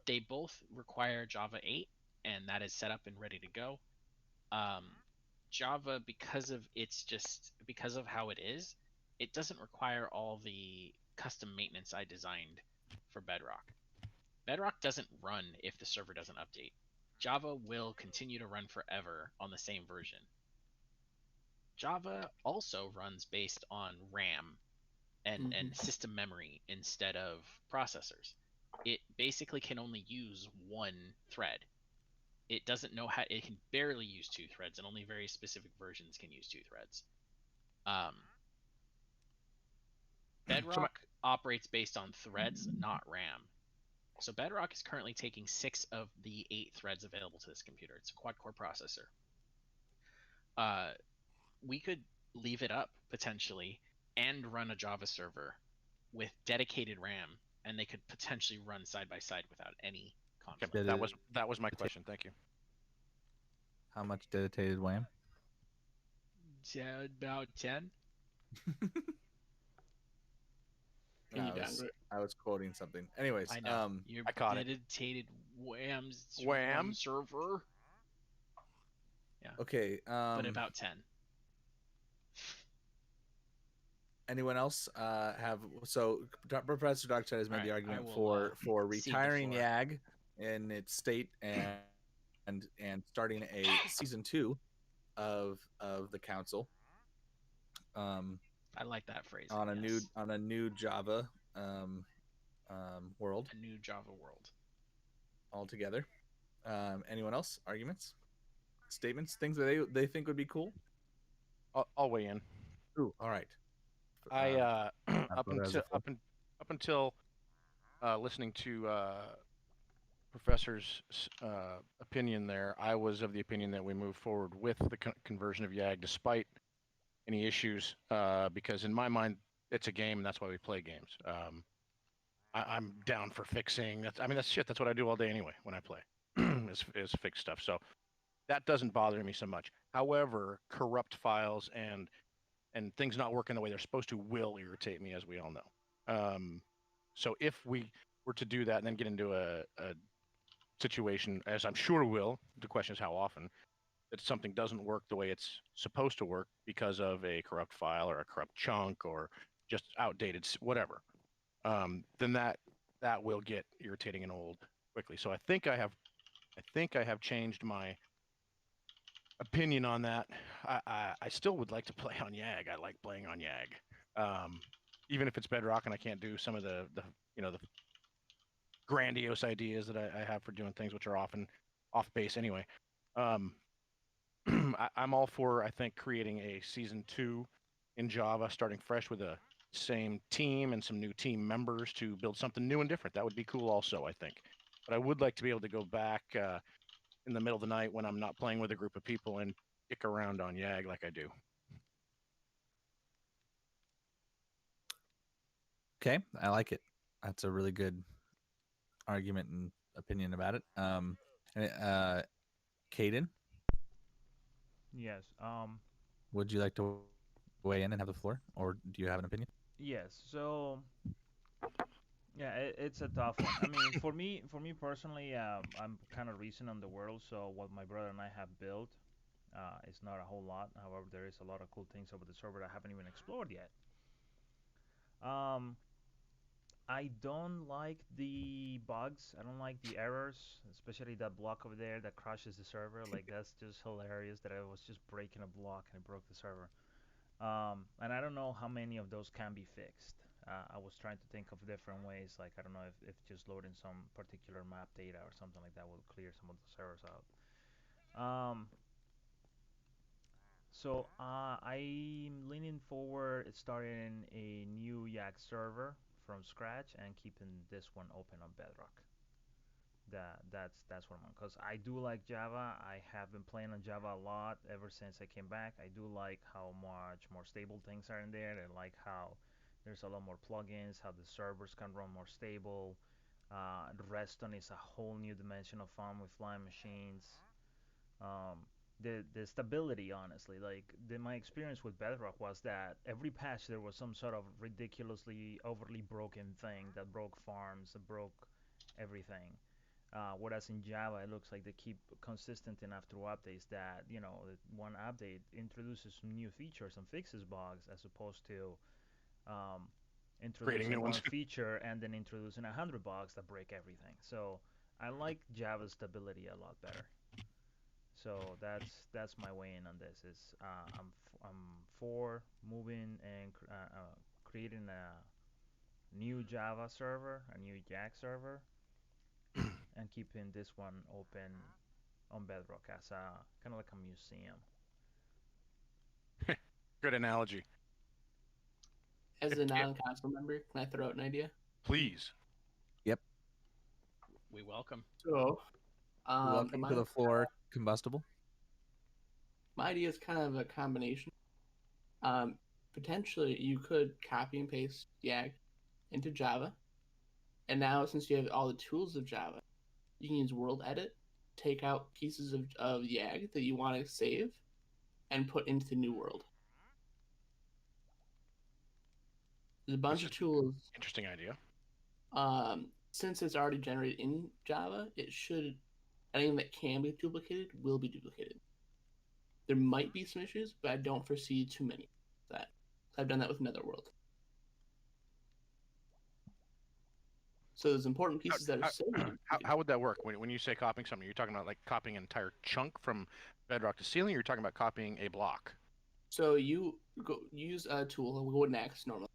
They both require Java 8, and that is set up and ready to go. Java, because of how it is, it doesn't require all the custom maintenance I designed for Bedrock. Bedrock doesn't run if the server doesn't update. Java will continue to run forever on the same version. Java also runs based on RAM and system memory instead of processors. It basically can only use one thread. It doesn't know how. It can barely use two threads, and only very specific versions can use two threads. Bedrock operates based on threads, not RAM. So Bedrock is currently taking 6 of the 8 threads available to this computer. It's a quad-core processor. We could leave it up potentially and run a Java server with dedicated RAM, and they could potentially run side by side without any conflict. That was my question. Thank you. How much dedicated RAM? About 10. I was quoting something. Anyways, I know. I caught dedicated WAM's WAM server. Yeah. Okay. But about 10. Anyone else have? So Professor Darkseid has made the argument for retiring YAG in its state and starting a season 2 of the council. I like that phrase. On a new Java world. A new Java world. Altogether. Anyone else? Arguments? Statements? Things that they think would be cool? I'll weigh in. Ooh, all right. I up until listening to Professor's opinion there, I was of the opinion that we move forward with the conversion of YAG despite any issues, because in my mind it's a game and that's why we play games. I'm down for fixing. That's what I do all day anyway when I play is fix stuff. So that doesn't bother me so much. However, corrupt files and and things not working the way they're supposed to will irritate me, as we all know. So if we were to do that and then get into a situation, as I'm sure will, the question is how often, that something doesn't work the way it's supposed to work because of a corrupt file or a corrupt chunk or just outdated whatever, then that will get irritating and old quickly. So I think I have changed my opinion on that. I still would like to play on YAG. I like playing on YAG, even if it's Bedrock and I can't do some of the the grandiose ideas that I have for doing things, which are often off base anyway. I'm all for, I think, creating a season 2 in Java, starting fresh with a same team and some new team members to build something new and different. That would be cool also, I think. But I would like to be able to go back in the middle of the night when I'm not playing with a group of people and kick around on YAG like I do. Okay, I like it. That's a really good argument and opinion about it. Caden, Yes. would you like to weigh in and have the floor, or do you have an opinion? Yes. So yeah, it's a tough one. I mean, for me personally, I'm kind of recent on the world, so what my brother and I have built is not a whole lot. However, there is a lot of cool things over the server that I haven't even explored yet. Um, I don't like the bugs. I don't like the errors, especially that block over there that crashes the server. Like that's just hilarious that I was just breaking a block and it broke the server. And I don't know how many of those can be fixed. I was trying to think of different ways. Like I don't know if just loading some particular map data or something like that will clear some of the servers out. So I'm leaning forward starting a new YAG server from scratch and keeping this one open on Bedrock. That's what I'm on, because I do like Java. I have been playing on Java a lot ever since I came back. I do like how much more stable things are in there. I like how there's a lot more plugins, how the servers can run more stable. Redstone is a whole new dimension of fun with flying machines. um, the stability, honestly, like my experience with Bedrock was that every patch there was some sort of ridiculously overly broken thing that broke farms, that broke everything. Whereas in Java, it looks like they keep consistent enough through updates that one update introduces some new features and fixes bugs, as opposed to um, Creating new introducing ones. one feature and then introducing 100 bugs that break everything. So I like Java's stability a lot better. So that's my way in on this. Is I'm for moving and creating a new Java server, a new YAG server, and keeping this one open on Bedrock as a kind of like a museum. Good analogy. As a non-council member, can I throw out an idea? Please. Yep. We welcome. So, Welcome to the floor, Combustible. my idea is kind of a combination. Potentially, you could copy and paste YAG into Java, and now since you have all the tools of Java, you can use World Edit, take out pieces of YAG that you want to save, and put into the new world. There's a bunch of tools. Interesting idea. Since it's already generated in Java, it should anything that can be duplicated will be duplicated. There might be some issues, but I don't foresee too many of that. I've done that with Netherworld. So there's important pieces that are saved. How would that work? When you say copying something, you're talking about like copying an entire chunk from Bedrock to ceiling, or you're talking about copying a block? So you use a tool, we'll go next normally.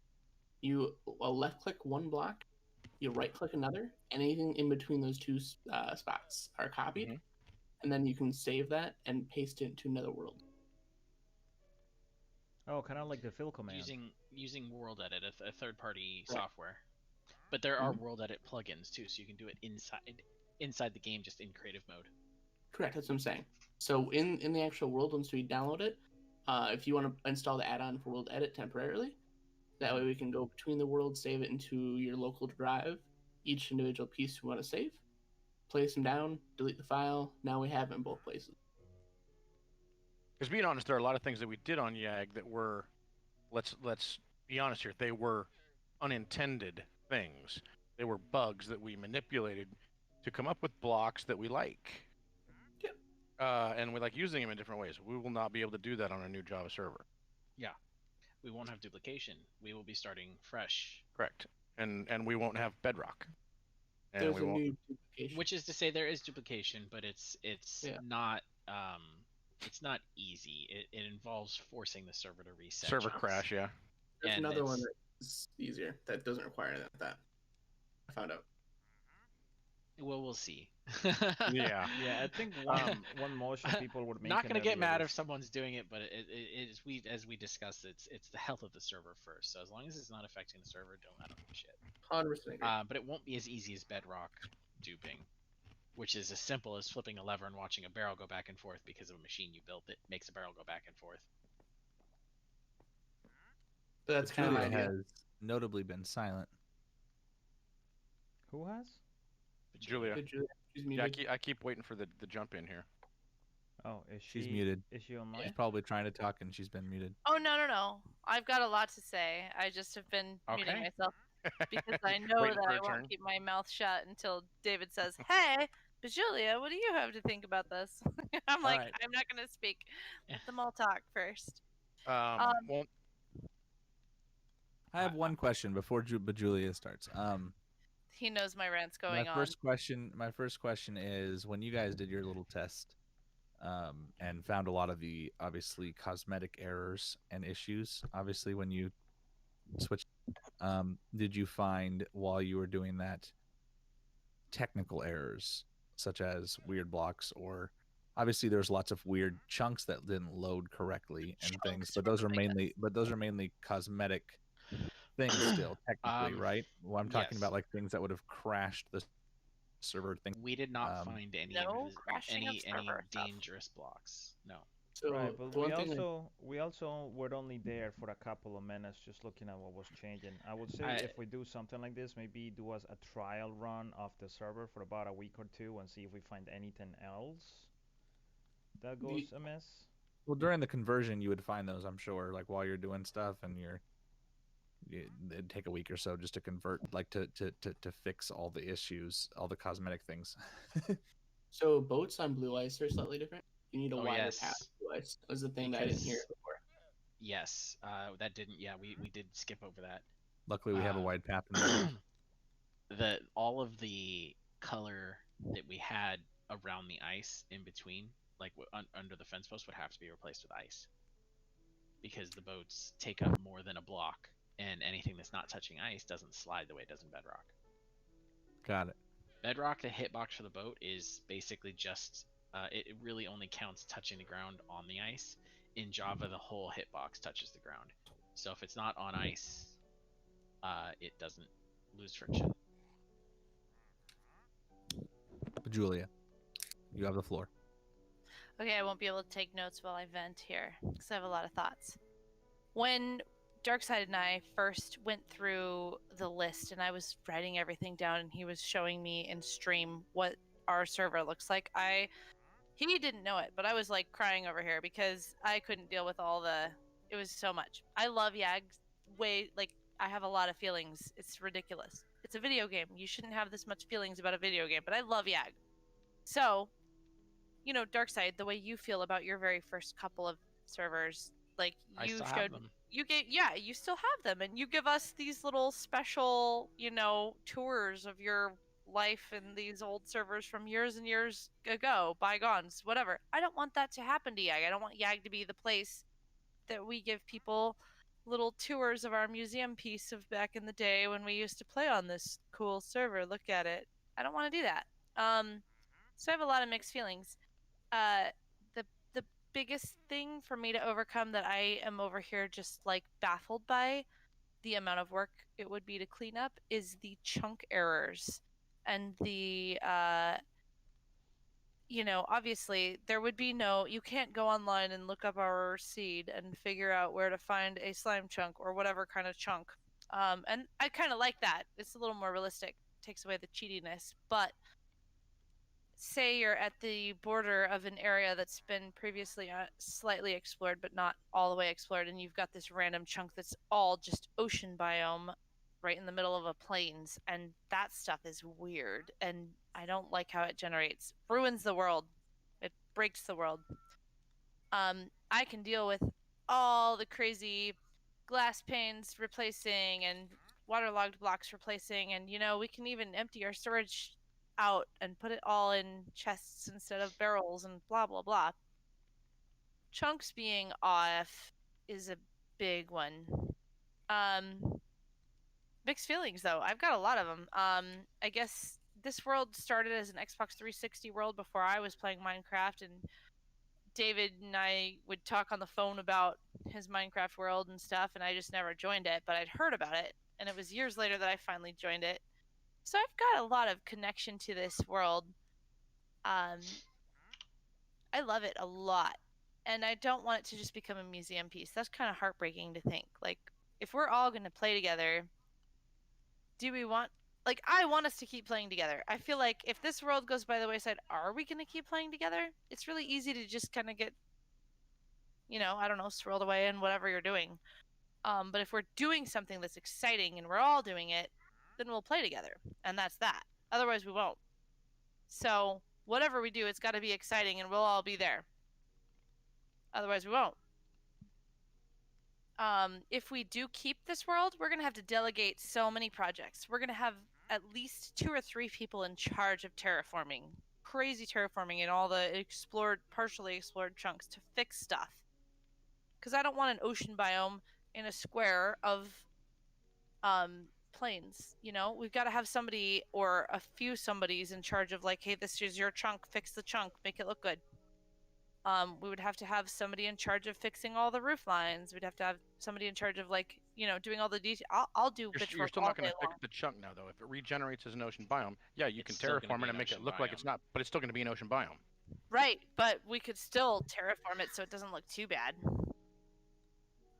You left click one block, you right click another, and anything in between those two spots are copied. Mm-hmm. And then you can save that and paste it into another world. Oh, kind of like the fill command. Using World Edit, a third-party software. But there are World Edit plugins too, so you can do it inside the game, just in creative mode. Correct, that's what I'm saying. So in the actual world, once we download it, if you want to install the add-on for World Edit temporarily, that way we can go between the worlds, save it into your local drive, each individual piece you want to save, place them down, delete the file. Now we have it in both places. Because being honest, there are a lot of things that we did on YAG that were let's be honest here. They were unintended things. They were bugs that we manipulated to come up with blocks that we like. Yep. And we like using them in different ways. We will not be able to do that on a new Java server. Yeah. We won't have duplication. We will be starting fresh. Correct. And we won't have Bedrock. And There's we a won't. new duplication. Which is to say there is duplication, but it's Yeah. not easy. It involves forcing the server to reset. Server chunks. crash, yeah. There's and another one it's- that's easier that doesn't require that. I found out. Well, we'll see. Yeah. Yeah, I think one motion people were making. Not gonna get earlier mad was- if someone's doing it, but as we discussed, it's the health of the server first. So as long as it's not affecting the server, I don't give a shit. 100% agree. But it won't be as easy as Bedrock duping, which is as simple as flipping a lever and watching a barrel go back and forth because of a machine you built that makes a barrel go back and forth. But that's kind of my Julia idea. has notably been silent. Who has? Julia. Good, Julia. She's Yeah, muted. I keep waiting for the jump in here. Oh, is she? She's muted. Is she online? She's probably trying to talk and she's been muted. Oh no! I've got a lot to say. I just have been muting Okay. myself because I know Waiting that for I her won't turn. keep my mouth shut until David says, "Hey, but Julia, what do you have to think about this?" I'm like, right. I'm not gonna speak. Let them all talk first. Well, I have one question before Julia starts. He knows my rant's My going on. first question is, when you guys did your little test, and found a lot of the obviously cosmetic errors and issues, obviously when you switched, did you find while you were doing that technical errors such as weird blocks, or obviously there's lots of weird chunks that didn't load correctly and things, Chunks but those were are the mainly cosmetic things still technically, right? Well, I'm talking yes. about like things that would have crashed the server thing. We did not find any No crashing of any server stuff. dangerous blocks. No. So Right, but the we one thing we also were only there for a couple of minutes, just looking at what was changing. I would say if we do something like this, maybe do us a trial run of the server for about a week or two and see if we find anything else that goes amiss. Well, during the conversion, you would find those, I'm sure, like while you're doing stuff, and it'd take a week or so just to convert, like to fix all the issues, all the cosmetic things. So boats on blue ice are slightly different. You need a Oh, wider yes. path to blue ice. That was the thing that I didn't hear Because- before. Yes. That didn't. Yeah, we did skip over that. Luckily, we have a wide path. In the All of the color that we had around the ice in between, like under the fence post, would have to be replaced with ice because the boats take up more than a block, and anything that's not touching ice doesn't slide the way it does in Bedrock. Got it. Bedrock, the hitbox for the boat is basically just it really only counts touching the ground on the ice. In Java, the whole hitbox touches the ground. So if it's not on ice, it doesn't lose friction. But Julia, you have the floor. Okay, I won't be able to take notes while I vent here because I have a lot of thoughts. When Darkside and I first went through the list and I was writing everything down and he was showing me in stream what our server looks like, he didn't know it, but I was like crying over here because I couldn't deal with it was so much. I love YAG I have a lot of feelings. It's ridiculous. It's a video game. You shouldn't have this much feelings about a video game, but I love YAG. So, Darkside, the way you feel about your very first couple of servers, like I you still showed have them. you still have them, and you give us these little special, tours of your life in these old servers from years and years ago, bygones, whatever. I don't want that to happen to YAG. I don't want YAG to be the place that we give people little tours of our museum piece of back in the day when we used to play on this cool server. Look at it. I don't want to do that. So I have a lot of mixed feelings. The biggest thing for me to overcome that I am over here just like baffled by the amount of work it would be to clean up is the chunk errors and the obviously there would be you can't go online and look up our seed and figure out where to find a slime chunk or whatever kind of chunk. And I kind of like that. It's a little more realistic, takes away the cheatiness, but say you're at the border of an area that's been previously slightly explored but not all the way explored, and you've got this random chunk that's all just ocean biome right in the middle of a plains, and that stuff is weird, and I don't like how it ruins the world. It breaks the world. I can deal with all the crazy glass panes replacing and waterlogged blocks replacing, and we can even empty our storage out and put it all in chests instead of barrels and blah blah blah. Chunks being off is a big one. Mixed feelings though. I've got a lot of them. I guess this world started as an Xbox 360 world before I was playing Minecraft, and David and I would talk on the phone about his Minecraft world and stuff, and I just never joined it, but I'd heard about it, and it was years later that I finally joined it. So I've got a lot of connection to this world. I love it a lot, and I don't want it to just become a museum piece. That's kind of heartbreaking to think. Like, if we're all going to play together, do we want... Like, I want us to keep playing together. I feel like if this world goes by the wayside, are we going to keep playing together? It's really easy to just kind of get, I don't know, swirled away in whatever you're doing. But if we're doing something that's exciting and we're all doing it, then we'll play together. And that's that. Otherwise, we won't. So whatever we do, it's got to be exciting and we'll all be there. Otherwise, we won't. If we do keep this world, we're going to have to delegate so many projects. We're going to have at least 2 or 3 people in charge of terraforming. Crazy terraforming in all the partially explored chunks to fix stuff. Because I don't want an ocean biome in a square of plains. We've got to have somebody or a few somebodies in charge of, like, hey, this is your chunk, fix the chunk, make it look good. We would have to have somebody in charge of fixing all the roof lines. We'd have to have somebody in charge of, like, doing all the detail. I'll do bitch You're work still all not going day to fix long. the chunk now, though. If it regenerates as an ocean biome, yeah, you can It's still gonna terraform be it an and make it ocean look like it's biome. not, but it's still going to be an ocean biome. Right, but we could still terraform it so it doesn't look too bad.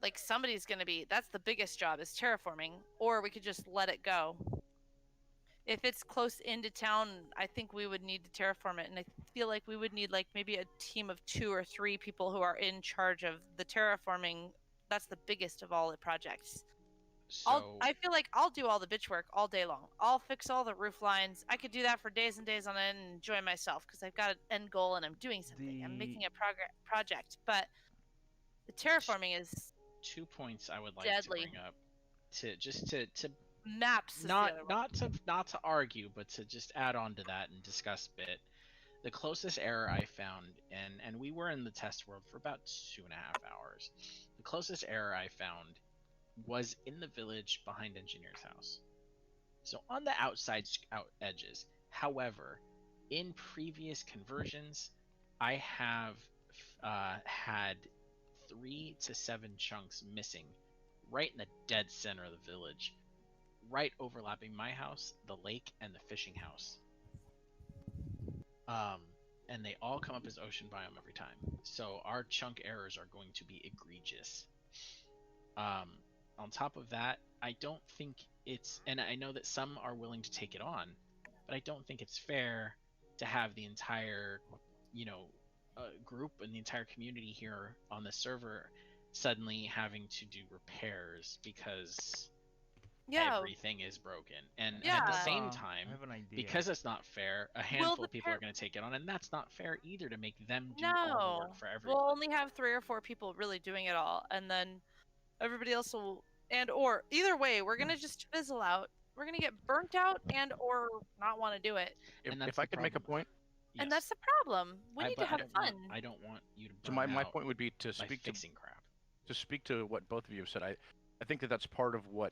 Like, somebody's going to be... That's the biggest job, is terraforming. Or we could just let it go. If it's close into town, I think we would need to terraform it, and I feel like we would need, like, maybe a team of 2 or 3 people who are in charge of the terraforming. That's the biggest of all the projects. So I feel like I'll do all the bitch work all day long. I'll fix all the roof lines. I could do that for days and days on end and enjoy myself because I've got an end goal and I'm doing something. I'm making a project. But the terraforming is 2 points I would like deadly. to bring up to Maps is the other one. not to argue, but to just add on to that and discuss a bit. The closest error I found, and we were in the test world for about 2.5 hours. The closest error I found was in the village behind Engineer's house. So on the outside edges. However, in previous conversions, I have had 3 to 7 chunks missing right in the dead center of the village, right overlapping my house, the lake, and the fishing house. And they all come up as ocean biome every time. So our chunk errors are going to be egregious. On top of that, I don't think it's, and I know that some are willing to take it on, but I don't think it's fair to have the entire, group and the entire community here on the server suddenly having to do repairs because everything is broken. And at the same time, I have an idea. because it's not fair, a handful of people are going to take it on, and that's not fair either to make them do all the work for everyone. We'll only have 3 or 4 people really doing it all, and then everybody else will, or either way, we're gonna just fizzle out. We're gonna get burnt out and or not want to do it. If I could make a point, yes. And that's the problem. We need to have fun. I don't want you to. So my point would be to speak to crap. To speak to what both of you have said. I think that's part of what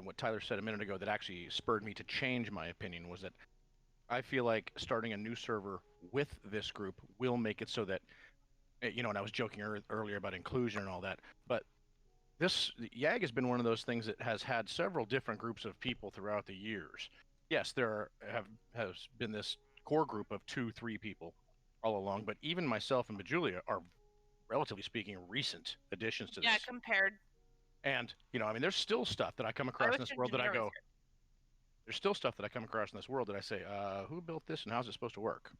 what Tyler said a minute ago that actually spurred me to change my opinion, was that I feel like starting a new server with this group will make it so that and I was joking earlier about inclusion and all that, but this YAG has been one of those things that has had several different groups of people throughout the years. Yes, there has been this core group of 2-3 people all along, but even myself and Bajulia are, relatively speaking, recent additions to this. Yeah, compared. And there's still stuff that I come across in this world that I go, there's still stuff that I come across in this world that I say, who built this and how's it supposed to work?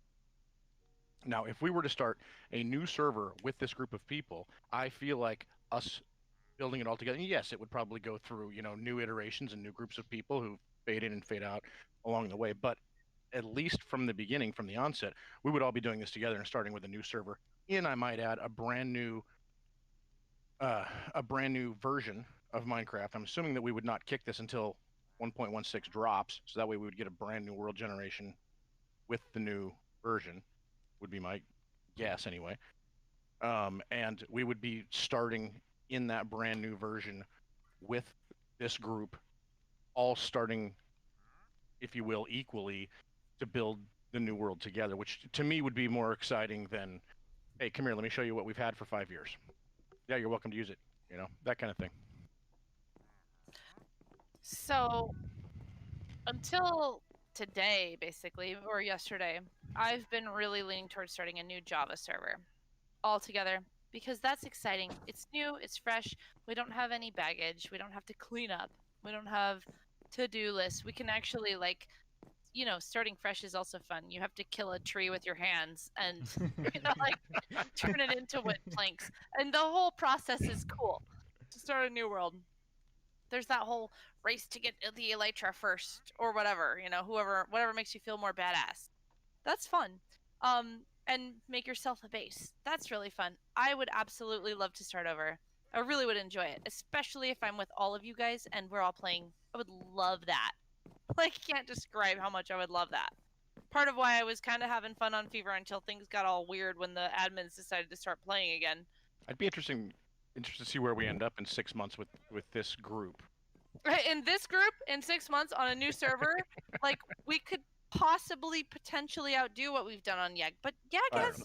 Now, if we were to start a new server with this group of people, I feel like us building it all together, yes, it would probably go through, new iterations and new groups of people who fade in and fade out along the way. But at least from the beginning, from the onset, we would all be doing this together and starting with a new server. And I might add a brand new version of Minecraft. I'm assuming that we would not kick this until 1.16 drops, so that way we would get a brand new world generation with the new version, would be my guess anyway. And we would be starting in that brand new version with this group, all starting, if you will, equally to build the new world together, which to me would be more exciting than, hey, come here, let me show you what we've had for 5 years. Yeah, you're welcome to use it. That kind of thing. So until today, basically, or yesterday, I've been really leaning towards starting a new Java server altogether because that's exciting. It's new, it's fresh. We don't have any baggage. We don't have to clean up. We don't have to-do lists. We can actually starting fresh is also fun. You have to kill a tree with your hands and turn it into wood planks. And the whole process is cool to start a new world. There's that whole race to get the elytra first or whatever, whatever makes you feel more badass. That's fun. And make yourself a base. That's really fun. I would absolutely love to start over. I really would enjoy it, especially if I'm with all of you guys and we're all playing. I would love that. I can't describe how much I would love that. Part of why I was kind of having fun on Fever until things got all weird when the admins decided to start playing again. I'd be interested to see where we end up in 6 months with this group. In this group, in 6 months on a new server, we could possibly potentially outdo what we've done on YAG, but YAG has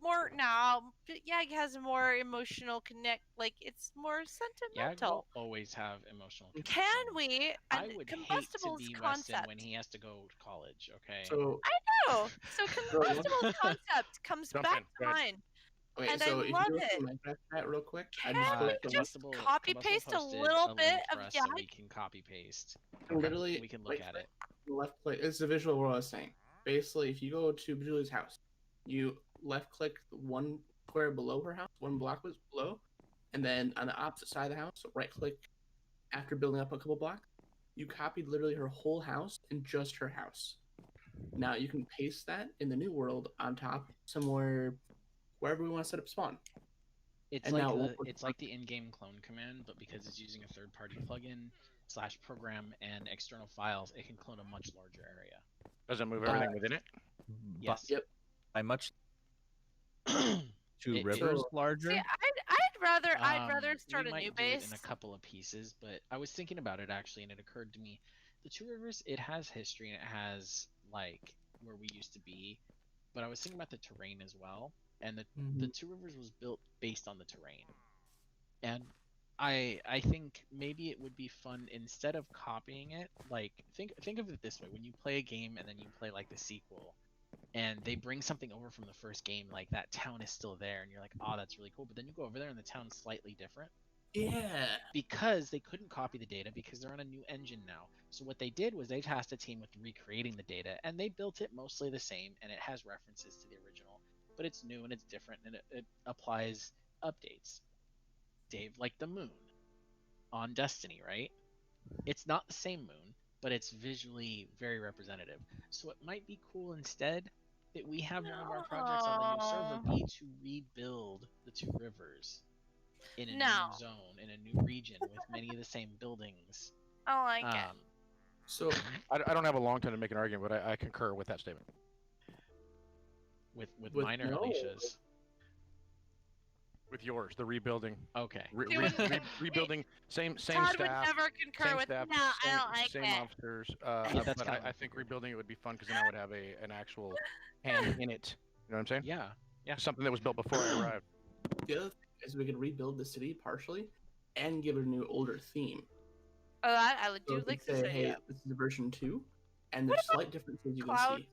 more now. YAG has a more emotional connect, it's more sentimental. YAG will always have emotional connection. Can we? I would hate to be Weston when he has to go to college. Okay. So I know. So Combustible's concept comes back to mind. Okay, and so I if love you it. Minecraft chat real quick, Can we just copy paste a little bit of YAG? So we can copy paste. Literally, we can look at it. Left click. It's the visual what I was saying. Basically, if you go to Julie's house, you left click one square below her house, one block was below, and then on the opposite side of the house, right click after building up a couple blocks, you copied literally her whole house and just her house. Now you can paste that in the new world on top somewhere wherever we want to set up spawn. It's like the in-game clone command, but because it's using a third-party plugin / program and external files, it can clone a much larger area. Does it move everything within it? Yes. Yep. By much. 2 rivers larger. See, I'd rather start a new base. Do it in a couple of pieces, but I was thinking about it actually, and it occurred to me, the 2 rivers, it has history and it has where we used to be, but I was thinking about the terrain as well. And the 2 rivers was built based on the terrain, and I think maybe it would be fun, instead of copying it, think of it this way: when you play a game and then you play the sequel, and they bring something over from the first game, that town is still there, and you're like, oh, that's really cool, but then you go over there and the town's slightly different. Yeah. Because they couldn't copy the data because they're on a new engine now. So what they did was they tasked a team with recreating the data, and they built it mostly the same, and it has references to the original. But it's new and it's different, and it applies updates. Dave, like the moon on Destiny, right? It's not the same moon, but it's visually very representative. So it might be cool instead that we have one of our projects on the new server be to rebuild the 2 rivers in a new zone, in a new region with many of the same buildings. I like it. So I don't have a long time to make an argument, but I concur with that statement. With mine or Alicia's? With yours, the rebuilding. Okay. Rebuilding, same Todd staff. would never concur same with staff, I don't like same it. officers. But I think rebuilding it would be fun because then I would have an actual hand in it. You know what I'm saying? Yeah. Something that was built before I arrived. The other thing is we could rebuild the city partially and give it a new older theme. Oh, I do like this. Hey, this is version 2, and there's slight differences you can see.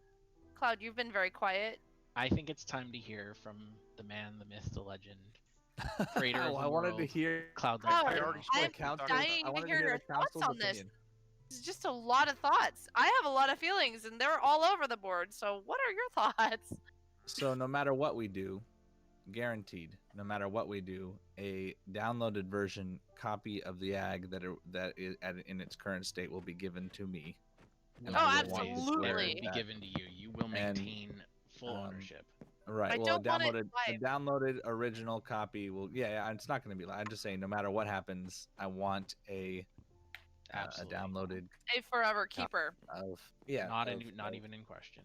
Cloud, you've been very quiet. I think it's time to hear from the man, the myth, the legend, creator of the I wanted to hear Cloud. I'm dying to hear your thoughts on this. is just a lot of thoughts. I have a lot of feelings, and they're all over the board. So, what are your thoughts? So no matter what we do, guaranteed, no matter what we do, a downloaded version copy of the YAG that is in its current state will be given to me. And Oh, I will want to absolutely. swear It will be that. given to you. You will maintain full um, ownership. Right. I Well, don't want it a live. downloaded original copy will. Yeah. It's not going to be live. I'm just saying, no matter what happens, I want a Absolutely. downloaded A forever keeper. of Not of- even in question.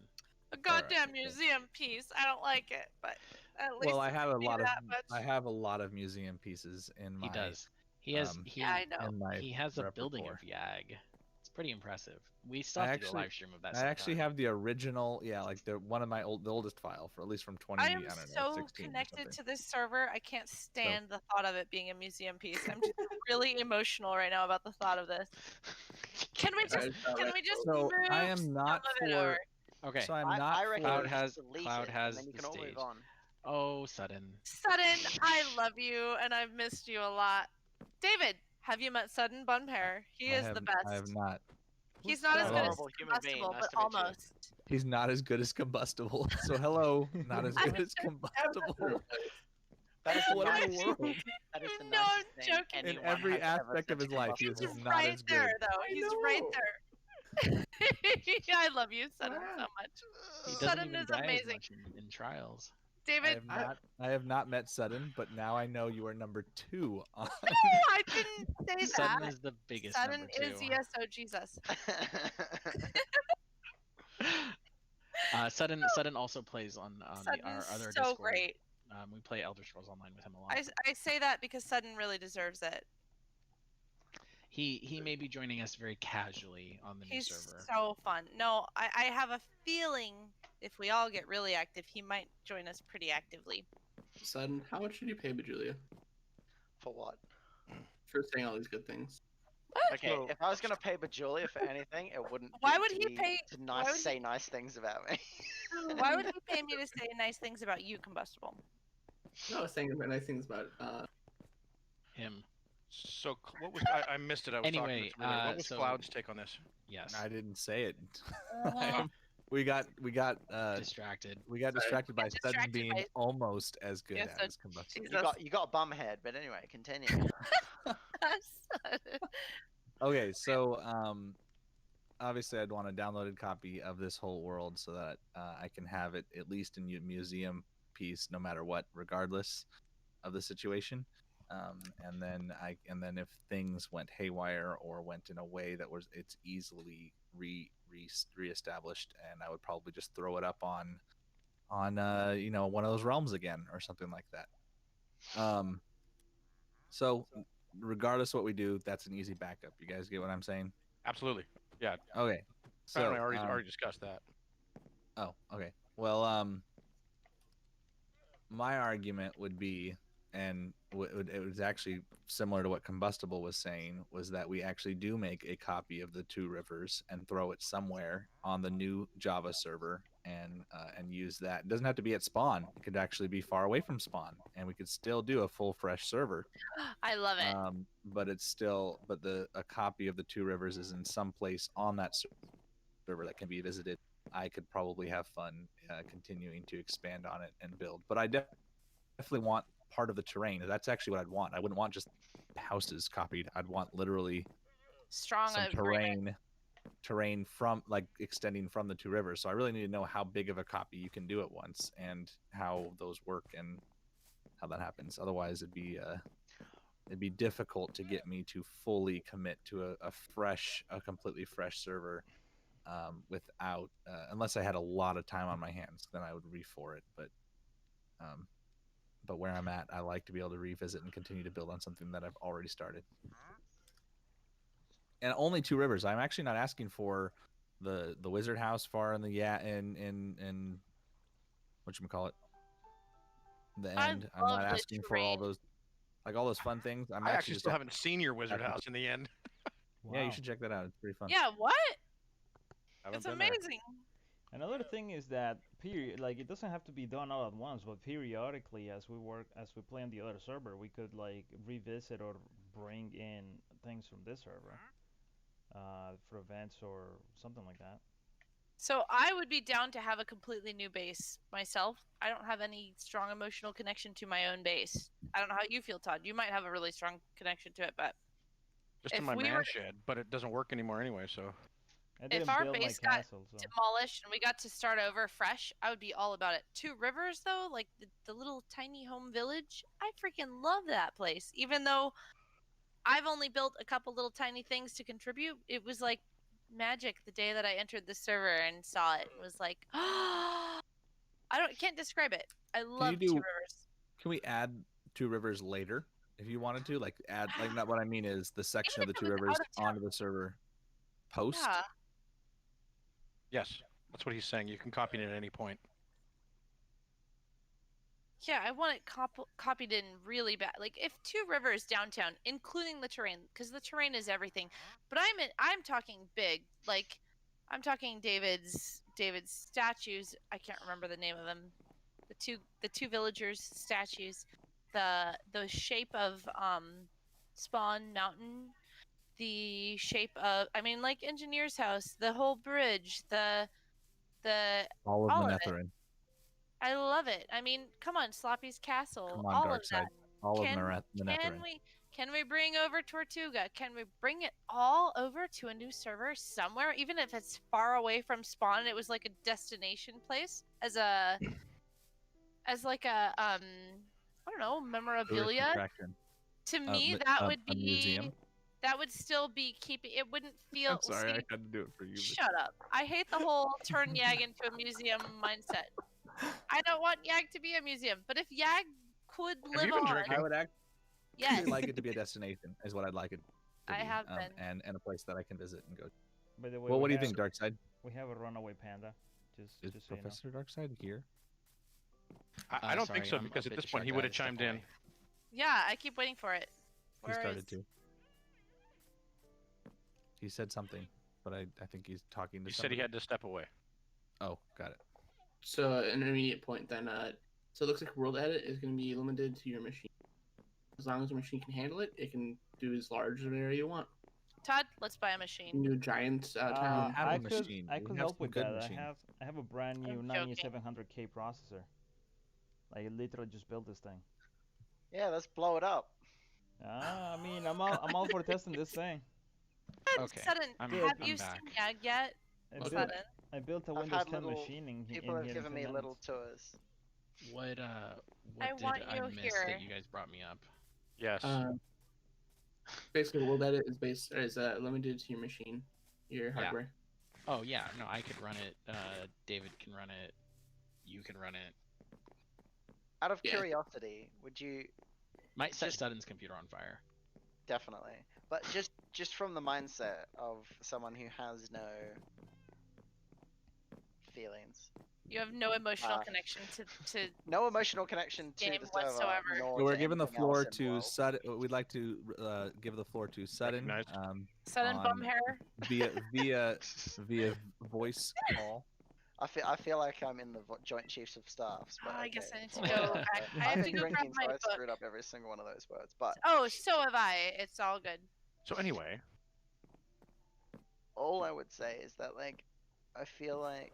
A goddamn okay. museum piece. I don't like it, but at least Well, I have a it's lot of that much. I have a lot of museum pieces in my. He does. He has Yeah, I know. in my he has a building repertoire. of YAG. It's pretty impressive. We still have to do a live stream of that. I actually sometime. have the original, like the oldest file for at least from 20. I am don't know, so 16 or connected something. to this server. I can't stand the thought of it being a museum piece. I'm just really emotional right now about the thought of this. Can we just So move I am not some of it for. over? Okay. So I'm not I reckon for. Cloud we has- just delete Cloud it, has and then you the can all stage. move on. Oh, Sudden. Sudden, I love you, and I've missed you a lot. David, have you met Sudden Bunpair? He is the best. I have not. He's not as Sudden? good as Horrible human being. Combustible, Nice but to meet you. almost. He's not as good as combustible. So hello, not as good as combustible. That is the What in the nicest, world? that is the No, nicest I'm thing joking. In anyone every has ever aspect said of his to life, he Combustible. is He's not right as good. there, though. He's right there. I love you, Sudden, so much. He doesn't Sudden even is die as amazing. much in trials. David, I have not met Sudden, but now I know you are number 2 on. no, I didn't say Sudden that. is the biggest Sudden number 2. is ESO Jesus. Sudden also plays on our Sudden's other so Discord. great. We play Elder Scrolls Online with him a lot. I say that because Sudden really deserves it. He may be joining us very casually on the new He's server. so fun. No, I have a feeling if we all get really active, he might join us pretty actively. Sudden, how much did you pay Bejulia For what? for saying all these good things? Okay, So- if I was gonna pay Bejulia for anything, it wouldn't. Why be would to he me pay- to why would say nice things about me? Why would he pay me to say nice things about you, Combustible? No, I was saying nice things about Him. So what was I missed it? I was Anyway, talking to what was so- Cloud's take on this? Yes. I didn't say it. we got Distracted. we got distracted by Sudden Distracted being by- almost as good Yes, as combustible. Jesus. You got a bum head, but anyway, continue. Okay, so obviously I'd want a downloaded copy of this whole world so that I can have it at least in museum piece, no matter what, regardless of the situation. And then if things went haywire or went in a way that it's easily reestablished, and I would probably just throw it up on one of those realms again or something like that. So regardless of what we do, that's an easy backup. You guys get what I'm saying? Absolutely. Yeah. Okay. So So I already discussed that. Oh, okay. Well, my argument would be, and it was actually similar to what Combustible was saying, was that we actually do make a copy of the Two Rivers and throw it somewhere on the new Java server and use that. It doesn't have to be at spawn. It could actually be far away from spawn, and we could still do a full fresh server. I love it. But a copy of the Two Rivers is in some place on that server that can be visited. I could probably have fun continuing to expand on it and build. But I definitely want part of the terrain. That's actually what I'd want. I wouldn't want just houses copied. I'd want literally Strong some agreement. terrain from extending from the Two Rivers. So I really need to know how big of a copy you can do at once and how those work and how that happens. Otherwise, it'd be difficult to get me to fully commit to a completely fresh server. Without unless I had a lot of time on my hands, then I would re-for it. But where I'm at, I like to be able to revisit and continue to build on something that I've already started. And only Two Rivers. I'm actually not asking for the Wizard House far in the in whatchamacallit, the end. I'm love not the asking for all terrain. those fun things. I'm I actually just still haven't seen your Wizard House in the end. Yeah, you should check that out. It's pretty fun. Yeah, what? Haven't It's been there. amazing. Another thing is that it doesn't have to be done all at once, but periodically as we play on the other server, we could like revisit or bring in things from this server. for events or something like that. So I would be down to have a completely new base myself. I don't have any strong emotional connection to my own base. I don't know how you feel, Todd. You might have a really strong connection to it, but Just in if my we man were, shed, but it doesn't work anymore anyway. So I if didn't our build my base got castle, so demolished and we got to start over fresh, I would be all about it. Two Rivers, though, like the little tiny home village, I freaking love that place. Even though I've only built a couple little tiny things to contribute, it was like magic the day that I entered the server and saw it. It was like, can't describe it. I Can you love Two do? Rivers. Can we add Two Rivers later if you wanted to? Like add like not what I mean is the section Even of the if it Two was Rivers out of town. onto the server post. Yeah. yes, that's what he's saying. You can copy it at any point. Yeah, I want it copied in really bad. Like if Two Rivers downtown, including the terrain, because the terrain is everything. But I'm talking big. Like I'm talking David's statues. I can't remember the name of them. The two villagers statues. The shape of Spawn Mountain. The shape of like Engineer's House. The whole bridge. All of All of it. Manetherin. I love it. I mean, come on, Sloppy's Castle, Come on, all of that. Darkside. All of Can Manetherin. we bring over Tortuga? Can we bring it all over to a new server somewhere, even if it's far away from spawn and it was like a destination place as like a I don't know, Tourist memorabilia? attraction. To me, that would a museum. that would still be keeping it wouldn't feel I'm sorry, I see, had to do it for you. shut up. I hate the whole turn YAG into a museum mindset. I don't want YAG to be a museum, but if YAG could Have you live been on, drinking? I would actually yes, like it to be a destination, is what I'd like it to I be. have been. And a place that I can visit and go. by the way, Well, we what do you have- think, Darkside? We have a runaway panda. Is Just so you know. Professor Darkside here? I don't Sorry, think so I'm because a at bit this point he distracted. would I have had to step chimed in. away. Yeah, I keep waiting for it. He Where started is- to. He said something, but I think he's talking to He said somebody. he had to step away. Oh, got it. So an intermediate point then. So it looks like world edit is going to be limited to your machine. As long as your machine can handle it, it can do as large of an area you want. Todd, let's buy a You can machine. do a giant town. have a I could machine. I We could have help some with good that. machines. I have a brand new I'm 9700K processor. Like I literally just built this thing. Yeah, let's blow it up. I mean, I'm all for testing this thing. Okay, Sudden, I'm have you back. seen YAG yet? I Well, built, Sudden. I built a I've Windows had 10 little- machine in People have here in given 2 me little minutes. tours. What I did want I you miss here. that you guys brought me up? Yes. Basically, world edit is limited to your machine, your hardware. Oh yeah, no, I could run it. David can run it. You can run it. Out of Yeah. curiosity, would you Might set Just- Sutton's computer on fire. definitely, but just from the mindset of someone who has no feelings, You have no emotional Ah. connection to no emotional connection to Game the server, whatsoever. nor So we're to giving the anything floor else in the to world. Sudden. We'd like to give the floor to Sudden Recognized. sudden bum on- hair. via voice call. I feel like I'm in the Joint Chiefs of Staffs, but I guess okay. I need to go back. I I've have to been go grab drinking, my so I book. screwed up every single one of those words. But Oh, so have I. It's all good. So anyway, all I would say is that, like, I feel like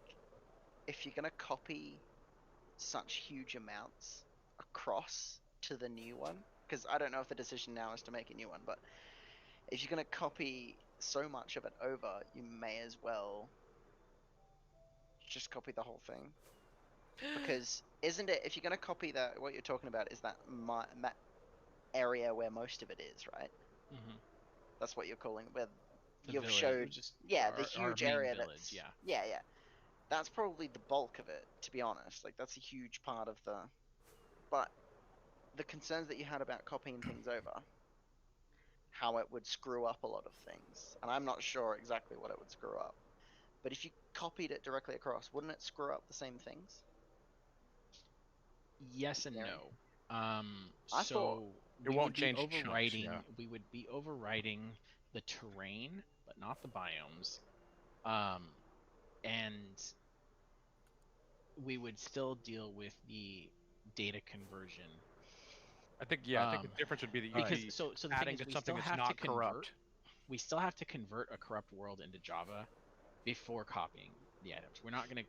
if you're gonna copy such huge amounts across to the new one, because I don't know if the decision now is to make a new one, but if you're gonna copy so much of it over, you may as well just copy the whole thing. Because isn't it, if you're gonna copy that, what you're talking about is that area where most of it is, right? Mm-hmm. That's what you're calling where The you've village, showed. just Yeah, our- the our huge main area village, that's yeah. yeah. That's probably the bulk of it, to be honest. Like that's a huge part of the. But the concerns that you had about copying things over, how it would screw up a lot of things, and I'm not sure exactly what it would screw up. But if you copied it directly across, wouldn't it screw up the same things? Yes and Very. no. I So thought it we won't would be change chunks, overriding. yeah. We would be overriding the terrain, but not the biomes. And we would still deal with the data conversion. I think the difference would be that you'd Because be so the thing adding is, to we something still that's have not to convert. corrupt. we still have to convert a corrupt world into Java before copying the items.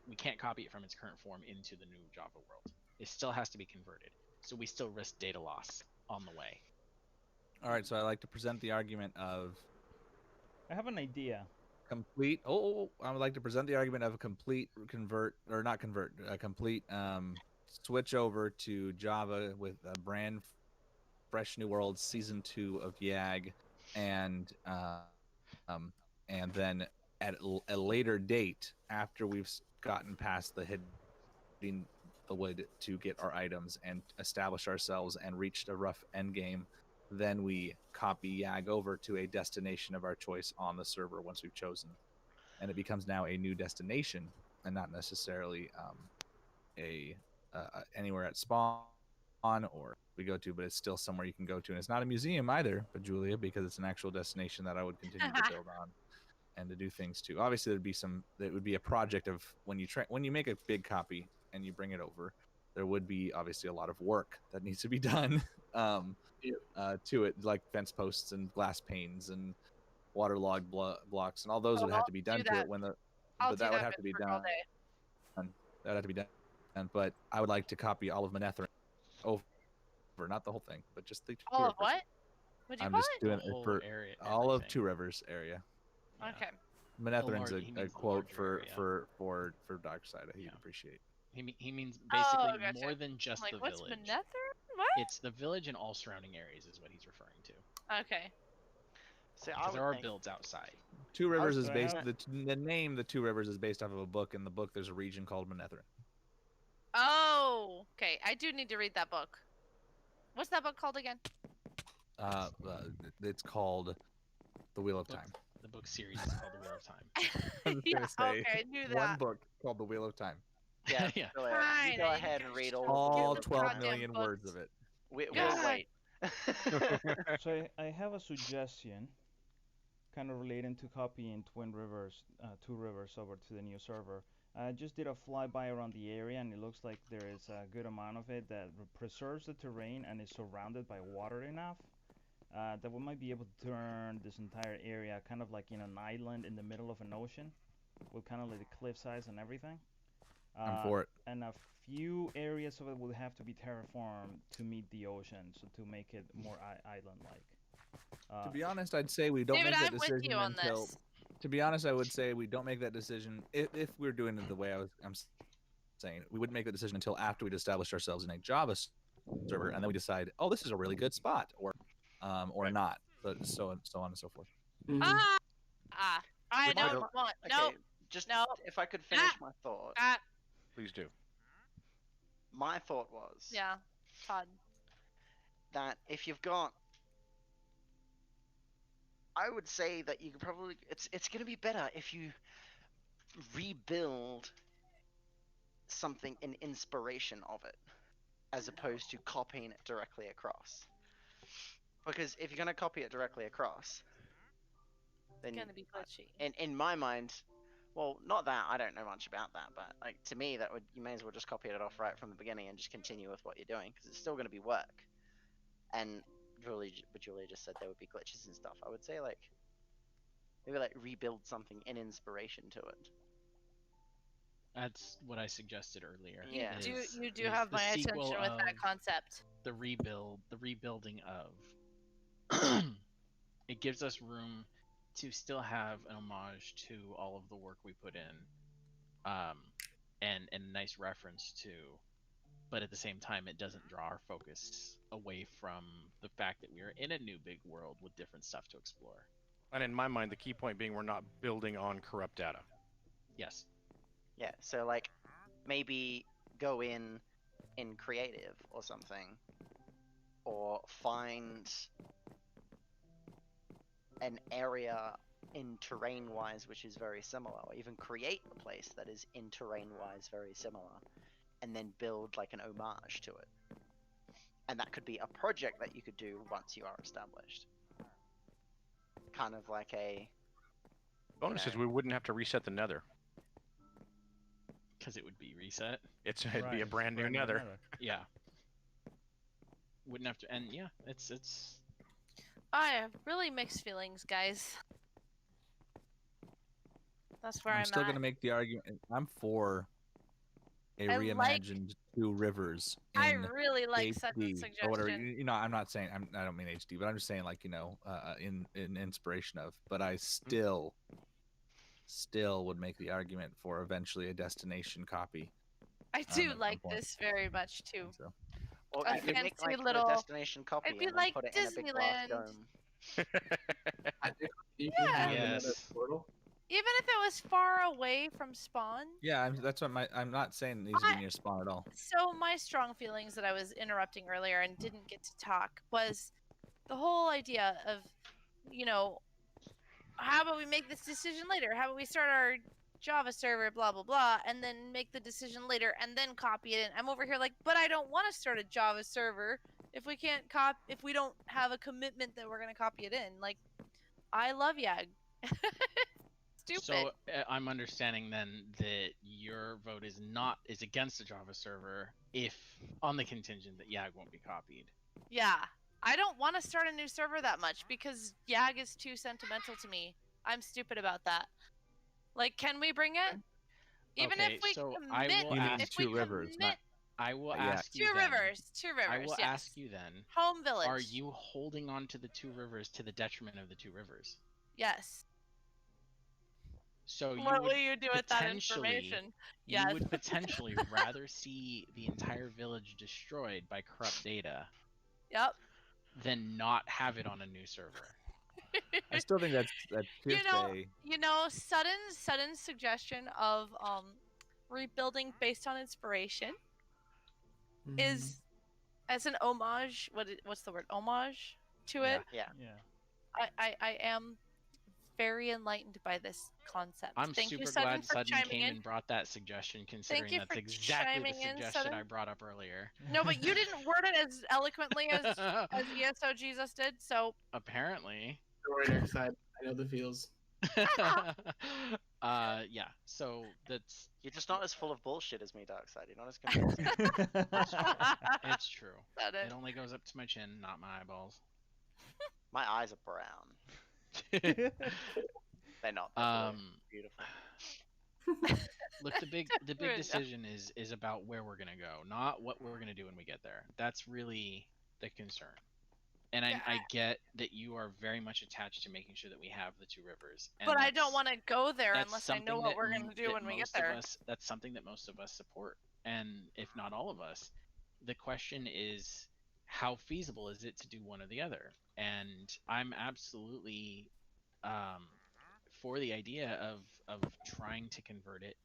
We can't copy it from its current form into the new Java world. It still has to be converted. So we still risk data loss on the way. All right, so I like to present the argument of I have an idea. complete. I would like to present the argument of a complete a complete switch over to Java with a brand fresh new world, season 2 of YAG, and then at a later date after we've gotten past the hitting the wood to get our items and establish ourselves and reached a rough end game, then we copy YAG over to a destination of our choice on the server once we've chosen, and it becomes now a new destination and not necessarily anywhere at spawn or we go to, but it's still somewhere you can go to, and it's not a museum either, but Julia, because it's an actual destination that I would continue to build on and to do things to. Obviously, there would be a project of when you make a big copy and you bring it over, there would be obviously a lot of work that needs to be done to it, like fence posts and glass panes and waterlogged blocks, and all those would have to be done to it but that would have to be done. That would have to be done. But I would like to copy all of Manetheren over, not the whole thing, but just the two All of rivers. what? What'd you I'm call just it? doing The it whole for area, all of everything. Two Rivers area. Yeah. Okay. Manetheren's He a means the quote larger area. for Darkseid. He'd Yeah. appreciate. He means basically Oh, gotcha. more than just I'm like, the what's village. Manetheren? What? It's the village and all surrounding areas is what he's referring to. Okay. So I Because would there are think, builds outside. Two Rivers So is I based. have- The name the Two Rivers is based off of a book. In the book, there's a region called Manetheren. Oh, okay. I do need to read that book. What's that book called again? It's called The Wheel of Book- Time. The book series is called The Wheel of Time. I was Yeah, gonna say okay, I knew one that. book called The Wheel of Time. yeah, Yeah. Julia, Fine, you go I ahead need and to read just all get All the 12 goddamn million words books. of it. We'll God. wait. So I have a suggestion, kind of relating to copying Two Rivers over to the new server. I just did a flyby around the area, and it looks like there is a good amount of it that preserves the terrain and is surrounded by water enough that we might be able to turn this entire area kind of like in an island in the middle of an ocean, with kind of like the cliff size and everything. I'm for it. And a few areas of it will have to be terraformed to meet the ocean, so to make it more island-like. To be honest, I'd say we don't David, make that I'm with decision you on until. this. To be honest, I would say we don't make that decision if we're doing it the way I'm saying. We wouldn't make the decision until after we'd established ourselves in a Java server, and then we decide, oh, this is a really good spot, or not. So on and so forth. Mhm. I Would don't you- want. Okay, No. just no. if I could finish my thought. Please do. My thought was Yeah, Todd. that if you've got, I would say that you could probably, it's going to be better if you rebuild something in inspiration of it, as opposed to copying it directly across. Because if you're going to copy it directly across, then It's gonna be glitchy. in my mind, well, not that, I don't know much about that, but like to me, that would, you may as well just copy it off right from the beginning and just continue with what you're doing, because it's still going to be work. And Julia just said there would be glitches and stuff. I would say like maybe like rebuild something in inspiration to it. That's what I suggested earlier. Yeah. You do is have the my sequel attention with that of concept. the rebuilding of. It gives us room to still have an homage to all of the work we put in, and a nice reference to, but at the same time, it doesn't draw our focus away from the fact that we are in a new big world with different stuff to explore. And in my mind, the key point being we're not building on corrupt data. Yes. Yeah, so like maybe go in creative or something, or find an area in terrain wise which is very similar, or even create a place that is in terrain wise very similar, and then build like an homage to it. And that could be a project that you could do once you are established. Kind of like a Bonus is we wouldn't have to reset the nether. Because it would be reset. It'd Right, be a it's brand new nether. Yeah. Wouldn't have to, and yeah, it's. I have really mixed feelings, guys. That's where I'm I'm still at. gonna make the argument. I'm for a I like- reimagined Two Rivers I in really like Sutton's HD or whatever. suggestion. You know, I'm not saying I don't mean HD, but I'm just saying like in inspiration of. But I still would make the argument for eventually a destination copy. I do at like some point. this very much too. So Or A you could make fancy like little- the destination copy it'd be and then like put it in a big glass Disneyland. dome. You can have another Yes. portal. Even if it was far away from spawn. yeah, that's what I'm not saying it needs to be near spawn at all. So my strong feelings that I was interrupting earlier and didn't get to talk was the whole idea of, you know, how about we make this decision later? How about we start our Java server, blah blah blah, and then make the decision later and then copy it in. I'm over here like, but I don't want to start a Java server if we can't if we don't have a commitment that we're gonna copy it in. Like, I love YAG. Stupid. So I'm understanding then that your vote is against the Java server if on the contingent that YAG won't be copied. Yeah. I don't want to start a new server that much because YAG is too sentimental to me. I'm stupid about that. Like, can we bring it? Even Okay, if we so commit, I will You mean if Two we Rivers, commit, not I will Yeah. ask you Two then, Rivers, Two Rivers. I will yes. ask you then, Home Village. are you holding on to the Two Rivers to the detriment of the Two Rivers? Yes. So you What would will you do with that potentially- information? You Yes. would potentially rather see the entire village destroyed by corrupt data Yep. than not have it on a new server. I still think that's You know, hearsay. Sutton's suggestion of rebuilding based on inspiration is as an homage. What's the word? Homage to it. Yeah. Yeah. I am very enlightened by this concept. I'm Thank super you, Sutton, glad for Sutton chiming came in. and brought that suggestion, considering you that's for exactly the chiming in, suggestion Sutton. I brought up earlier. No, but you didn't word it as eloquently as ESO Jesus did. So Apparently. Story next side. I know the feels. Yeah. So that's You're just not as full of bullshit as me, Darkseid. You're not as convincing. it's true. Said it. It only goes up to my chin, not my eyeballs. My eyes are brown. They're not. They're blue. Beautiful. Look, the big Fair enough. decision is about where we're gonna go, not what we're gonna do when we get there. That's really the concern. And I get that you are very much attached to making sure that we have the Two Rivers. And but I don't want to go there that's unless I know something what that we're going to do that when we get most of there. that's something that most of us support, and if not all of us. The question is, how feasible is it to do one or the other? And I'm absolutely for the idea of trying to convert it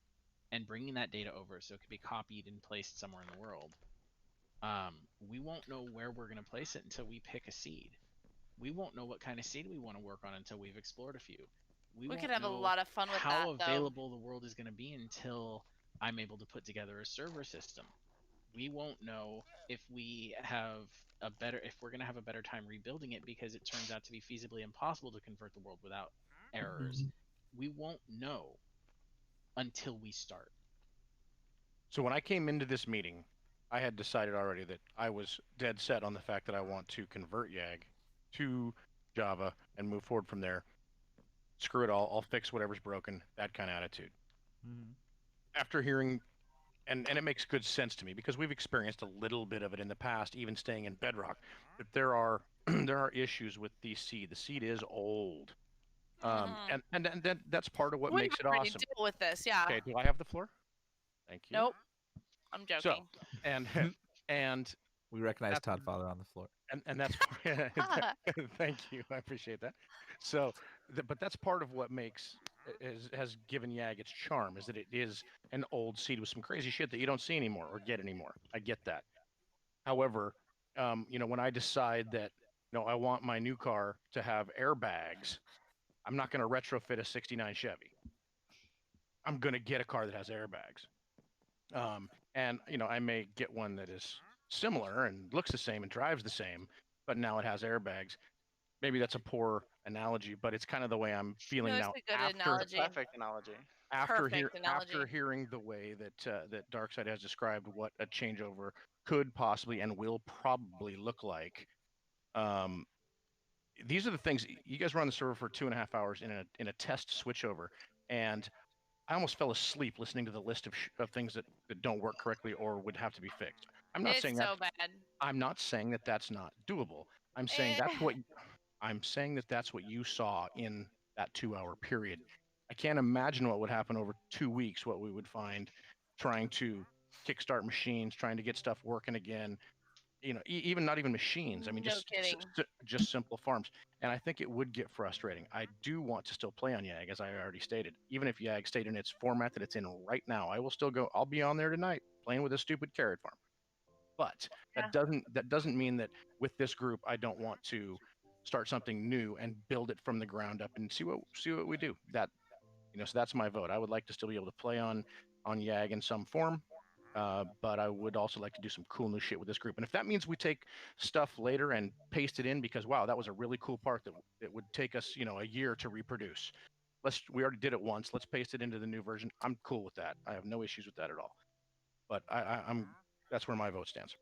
and bringing that data over so it could be copied and placed somewhere in the world. We won't know where we're going to place it until we pick a seed. We won't know what kind of seed we want to work on until we've explored a few. We could won't have a know lot of fun with how that, though. available the world is going to be until I'm able to put together a server system. We won't know if we have if we're going to have a better time rebuilding it because it turns out to be feasibly impossible to convert the world without errors. We won't know until we start. So when I came into this meeting, I had decided already that I was dead set on the fact that I want to convert YAG to Java and move forward from there. Screw it all. I'll fix whatever's broken. That kind of attitude. Mm-hmm. After hearing, and it makes good sense to me because we've experienced a little bit of it in the past, even staying in Bedrock, that there are there are issues with the seed. The seed is old. And that's part of what makes it awesome. Deal with this, yeah. Okay, do I have the floor? Thank you. Nope. I'm joking. So, and We recognize Todd Father on the floor. and that's thank you, I appreciate that. So, but that's part of what has given YAG its charm, is that it is an old seed with some crazy shit that you don't see anymore or get anymore. I get that. However, when I decide that I want my new car to have airbags, I'm not going to retrofit a '69 Chevy. I'm going to get a car that has airbags. And I may get one that is similar and looks the same and drives the same, but now it has airbags. Maybe that's a poor analogy, but it's kind of the way I'm feeling now. It's a good analogy. Perfect analogy. After Perfect hearing the way that that Darkseid has described what a changeover could possibly and will probably look like, these are the things you guys were on the server for 2.5 hours in a test switchover, and I almost fell asleep listening to the list of things that don't work correctly or would have to be fixed. I'm not It's saying so that. bad. I'm not saying that that's not doable. I'm saying that's what you saw in that 2-hour period. I can't imagine what would happen over 2 weeks. What we would find trying to kickstart machines, trying to get stuff working again. Even not even machines. I mean, No kidding. just simple farms. And I think it would get frustrating. I do want to still play on YAG, as I already stated. Even if YAG stayed in its format that it's in right now, I will still go. I'll be on there tonight playing with a stupid carrot farm. But that doesn't mean that with this group I don't want to start something new and build it from the ground up and see what we do. So that's my vote. I would like to still be able to play on YAG in some form. But I would also like to do some cool new shit with this group. And if that means we take stuff later and paste it in because, wow, that was a really cool part that it would take us, a year to reproduce. We already did it once. Let's paste it into the new version. I'm cool with that. I have no issues with that at all. But that's where my vote stands.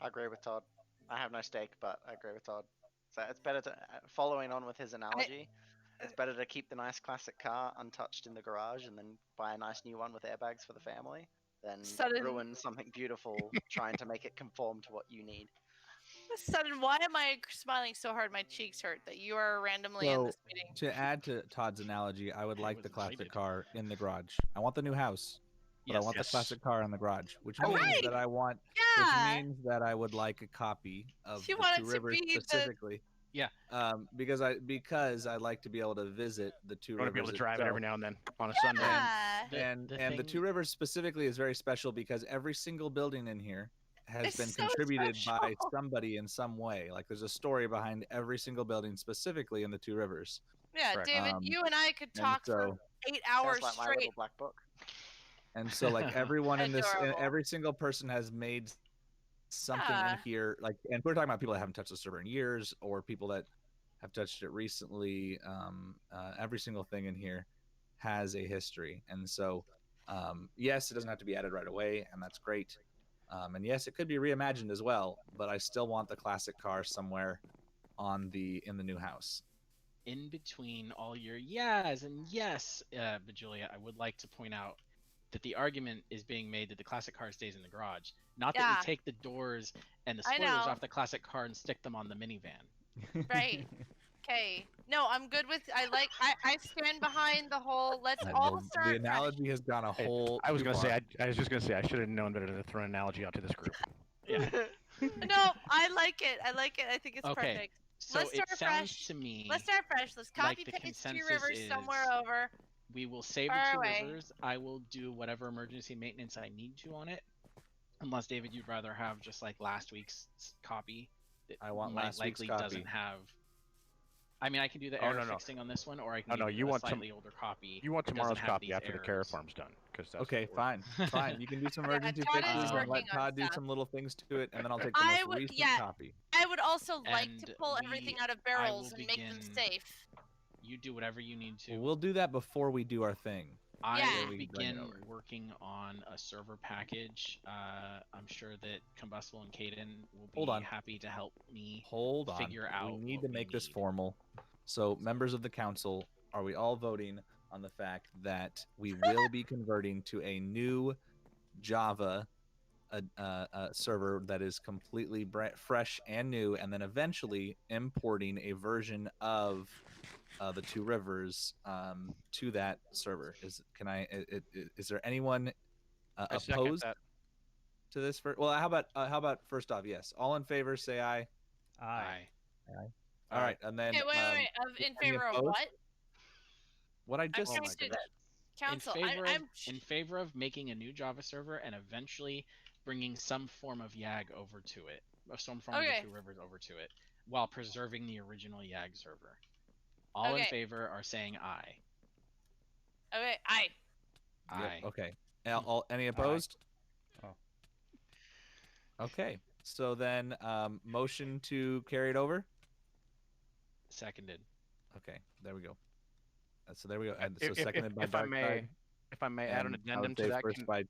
I agree with Todd. I have no stake, but I agree with Todd. So it's better to, following on with his analogy, it's better to keep the nice classic car untouched in the garage and then buy a nice new one with airbags for the family than ruin something beautiful trying to make it conform to what you need. Sudden, why am I smiling so hard my cheeks hurt that you are randomly in this meeting? To add to Todd's analogy, I would like the classic car in the garage. I want the new house, but I want the classic car in the garage, which means that I want, which means that I would like a copy of the Two Rivers specifically. Because I like to be able to visit the Two Rivers. I want to be able to drive it every now and then on a Sunday. And the Two Rivers specifically is very special because every single building in here has been contributed by somebody in some way. Like there's a story behind every single building, specifically in the Two Rivers. Yeah, correct. David, you and I could talk for 8 hours like straight. My little black book. And so, like everyone in this, every single person has made something in here. Like, and we're talking about people that haven't touched the server in years, or people that have touched it recently. Every single thing in here has a history, and so yes, it doesn't have to be added right away, and that's great. And yes, it could be reimagined as well, but I still want the classic car somewhere in the new house. In between all your yes and yes, but Julia, I would like to point out that the argument is being made that the classic car stays in the garage, not that we take the doors and the spoilers off the classic car and stick them on the minivan. Right. Okay. No, I'm good with. I stand behind the whole. Let's all start. The analogy has gone a whole. I was just gonna say I should have known better to throw an analogy out to this group. Yeah. No, I like it. I think it's perfect. So let's start fresh. To me. Let's start fresh. Let's copy paste Two Rivers somewhere over. We will save the Two Rivers. I will do whatever emergency maintenance I need to on it. Unless, David, you'd rather have just like last week's copy. I want last week's copy. Doesn't have. I mean, I can do the error fixing on this one, or I can do a slightly older copy. You want tomorrow's copy after the carrot farm's done, because that's okay. Fine. You can do some emergency fixes and let Todd do some little things to it, and then I'll take the most recent copy. I would also like to pull everything out of barrels and make them safe. You do whatever you need to. We'll do that before we do our thing. I will begin working on a server package. I'm sure that Combustible and Caden will be happy to help me figure out. We need to make this formal. So, members of the council, are we all voting on the fact that we will be converting to a new Java server that is completely fresh and new, and then eventually importing a version of the Two Rivers to that server? Is there anyone opposed to this? Well, how about first off, yes, all in favor, say aye. Aye. All right, and then wait. In favor of what? What I just said. Council, in favor of making a new Java server and eventually bringing some form of YAG over to it, or some form of the Two Rivers over to it, while preserving the original YAG server. All in favor are saying aye. Okay, aye. Aye. Yep, okay. Any opposed? Aye. Oh. Okay. So then, motion to carry it over. Seconded. Okay. There we go. So there we go. And so seconded by Darkside. If I may add an addendum to that. First by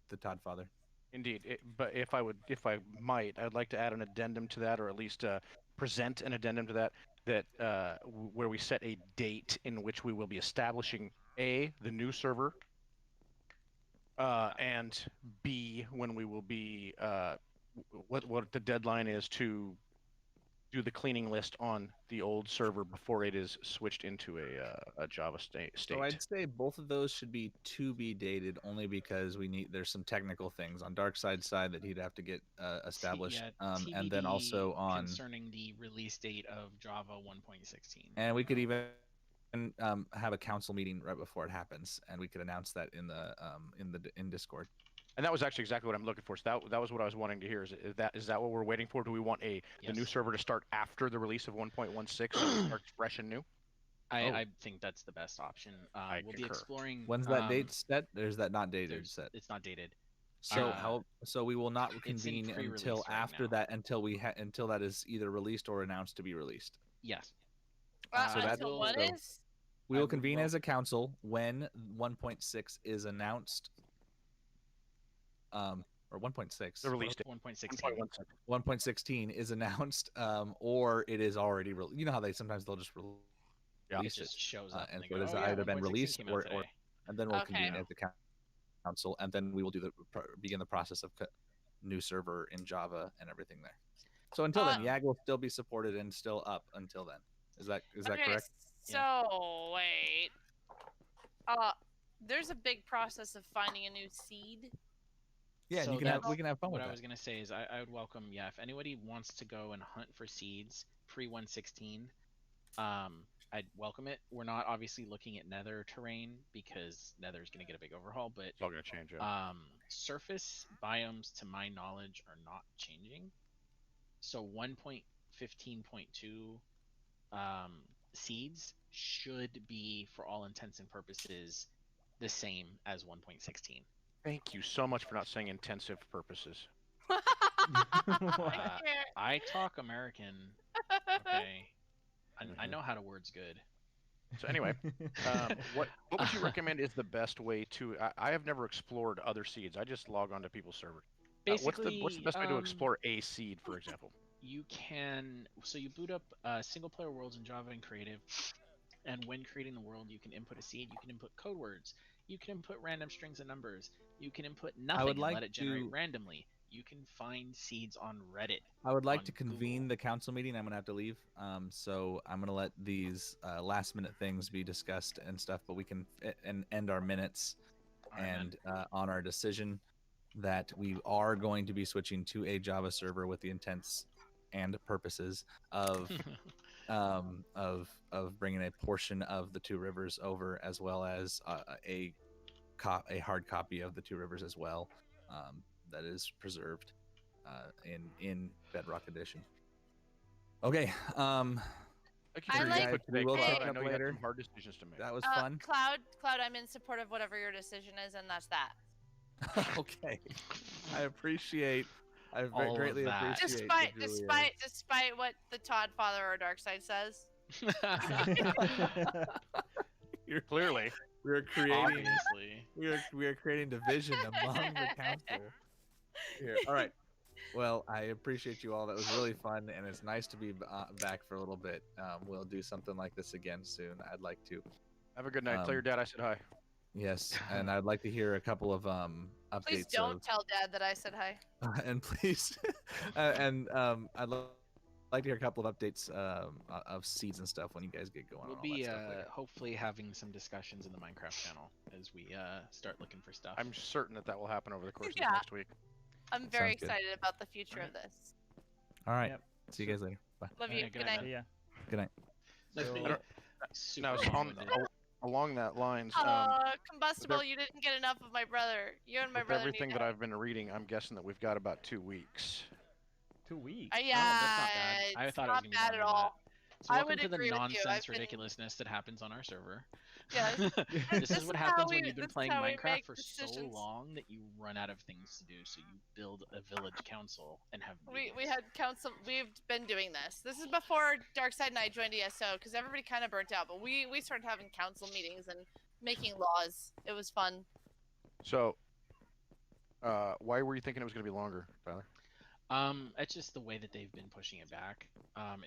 the Todd Father. Indeed, but if I might, I'd like to add an addendum to that, or at least present an addendum to that where we set a date in which we will be establishing A, the new server, and B, when we will be what the deadline is to do the cleaning list on the old server before it is switched into a Java state. So I'd say both of those should be to be dated, only because there's some technical things on Darkside's side that he'd have to get established, and then also on concerning the release date of Java 1.16. And we could even have a council meeting right before it happens, and we could announce that in Discord. And that was actually exactly what I'm looking for. So that was what I was wanting to hear. Is that what we're waiting for? Do we want the new server to start after the release of 1.16 so it starts fresh and new? I think that's the best option. We'll be exploring. When's that date set? There's that not dated set. It's not dated. So so we will not convene until after that, until that is either released or announced to be released. Yes. So until what is? We will convene as a council when 1.6 is announced. Or 1.6. The release date. 1.16. 1.16 is announced, or it is already released. You know how they'll just release it. Just shows up. And so it has either been released or and then we'll convene as the council, and then we will begin the process of new server in Java and everything there. So until then, YAG will still be supported and still up until then. Is that correct? So wait. There's a big process of finding a new seed. Yeah, so we can have fun with that. What I was gonna say is I would welcome, if anybody wants to go and hunt for seeds pre 1.16, I'd welcome it. We're not obviously looking at Nether terrain because Nether is gonna get a big overhaul, but it's all gonna change. Surface biomes, to my knowledge, are not changing. So 1.15.2 seeds should be, for all intents and purposes, the same as 1.16. Thank you so much for not saying intensive purposes. I talk American. Okay. I know how to words good. So anyway, what would you recommend is the best way to? I have never explored other seeds. I just log on to people's servers. Basically, what's the best way to explore a seed, for example? You boot up single player worlds in Java and Creative, and when creating the world, you can input a seed. You can input code words. You can input random strings and numbers. You can input nothing and let it generate randomly. You can find seeds on Reddit. I would like to convene the council meeting. I'm going to have to leave. So I'm going to let these last minute things be discussed and stuff, but we can end our minutes and on our decision that we are going to be switching to a Java server with the intents and purposes of bringing a portion of the Two Rivers over, as well as a hard copy of the Two Rivers as well, that is preserved in Bedrock Edition. Okay. I like. We will pick I up know you have later. some hard decisions to make. That was fun. Cloud, I'm in support of whatever your decision is, and that's that. Okay. I greatly appreciate. Despite what the Todd Father or Darkseid says. You're clearly we are creating division among the council here. All right. Well, I appreciate you all. That was really fun, and it's nice to be back for a little bit. We'll do something like this again soon. I'd like to. Have a good night. Tell your dad I said hi. Yes, and I'd like to hear a couple of updates. Please don't tell Dad that I said hi. And please, I'd like to hear a couple of updates of seeds and stuff when you guys get going. We'll be hopefully having some discussions in the Minecraft channel as we start looking for stuff. I'm certain that will happen over the course of the next week. I'm very excited about the future of this. All right. Yep. See you guys later. Bye. Love you. Good night. Yeah. Good night. Now, along that lines, Combustible, you didn't get enough of my brother. You and my brother. Everything that I've been reading, I'm guessing that we've got about 2 weeks. 2 weeks? Yeah, that's not bad. I thought it was not bad at all. So welcome to the nonsense ridiculousness that happens on our server. Yes. This is what happens when you've been playing Minecraft for so long that you run out of things to do. So you build a village council and have we had council. We've been doing this. This is before Darkseid and I joined ESO because everybody kind of burnt out. But we started having council meetings and making laws. It was fun. So, why were you thinking it was going to be longer, Tyler? It's just the way that they've been pushing it back.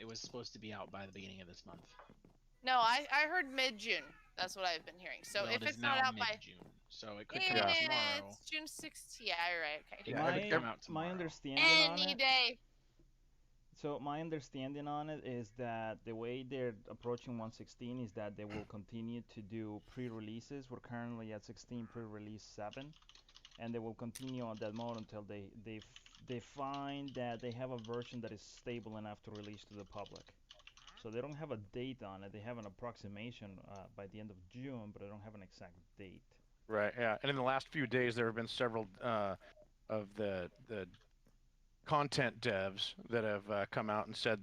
It was supposed to be out by the beginning of this month. No, I heard mid-June. That's what I've been hearing. So Well, if it is it's not now out by mid-June, so it could come out tomorrow. it's June 6th. Yeah, you're right. Okay. It Yeah, could come out My tomorrow. understanding on Any it. day. So my understanding on it is that the way they're approaching 116 is that they will continue to do pre-releases. We're currently at 16 pre-release 7, and they will continue on that mode until they find that they have a version that is stable enough to release to the public. So they don't have a date on it. They have an approximation by the end of June, but they don't have an exact date. Right. Yeah. And in the last few days, there have been several of the content devs that have come out and said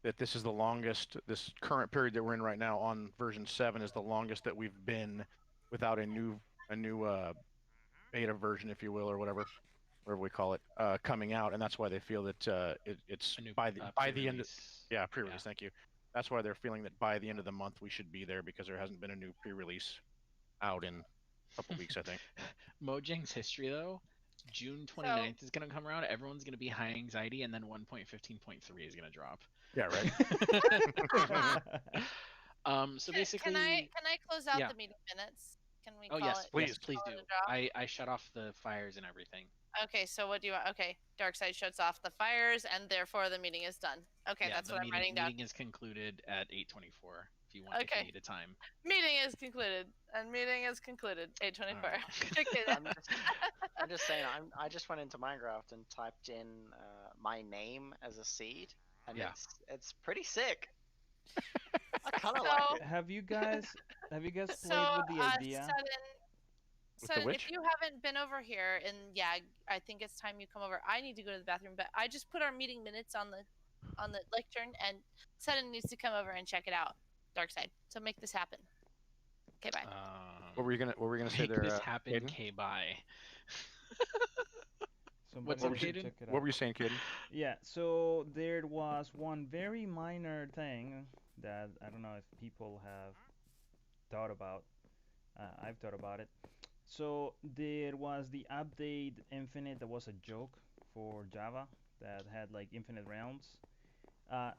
that this is the longest. This current period that we're in right now on version 7 is the longest that we've been without a new beta version, if you will, or whatever we call it, coming out, and that's why they feel that it's by the end of pre-release. Thank you. That's why they're feeling that by the end of the month we should be there, because there hasn't been a new pre-release out in a couple weeks, I think. Mojang's history though, June 29th is gonna come around. Everyone's gonna be high anxiety, and then 1.15.3 is gonna drop. Yeah, right. So basically, can I close out the meeting minutes? Can we? Oh call yes, it, please do. it a drop? I shut off the fires and everything. Okay, so what do you want? Okay, Darkseid shuts off the fires, and therefore the meeting is done. Okay, Yeah, that's the what I'm writing down. Meeting is concluded at 8:24. If you want, if you need a time. Meeting is concluded, and meeting is concluded. 8:24. Right. I'm just saying. I just went into Minecraft and typed in my name as a seed, and it's pretty sick. I kind of like it. Have you guys played with the idea? Sudden, if you haven't been over here in YAG, I think it's time you come over. I need to go to the bathroom, but I just put our meeting minutes on the lectern, and Sudden needs to come over and check it out. Darkseid. So make this happen. Okay, bye. What were you gonna say there? Make this happen. Okay, bye. What's up, Kaden? What were you saying, Kaden? Yeah, so there was one very minor thing that I don't know if people have thought about. I've thought about it. So there was the update Infinite that was a joke for Java that had like infinite realms.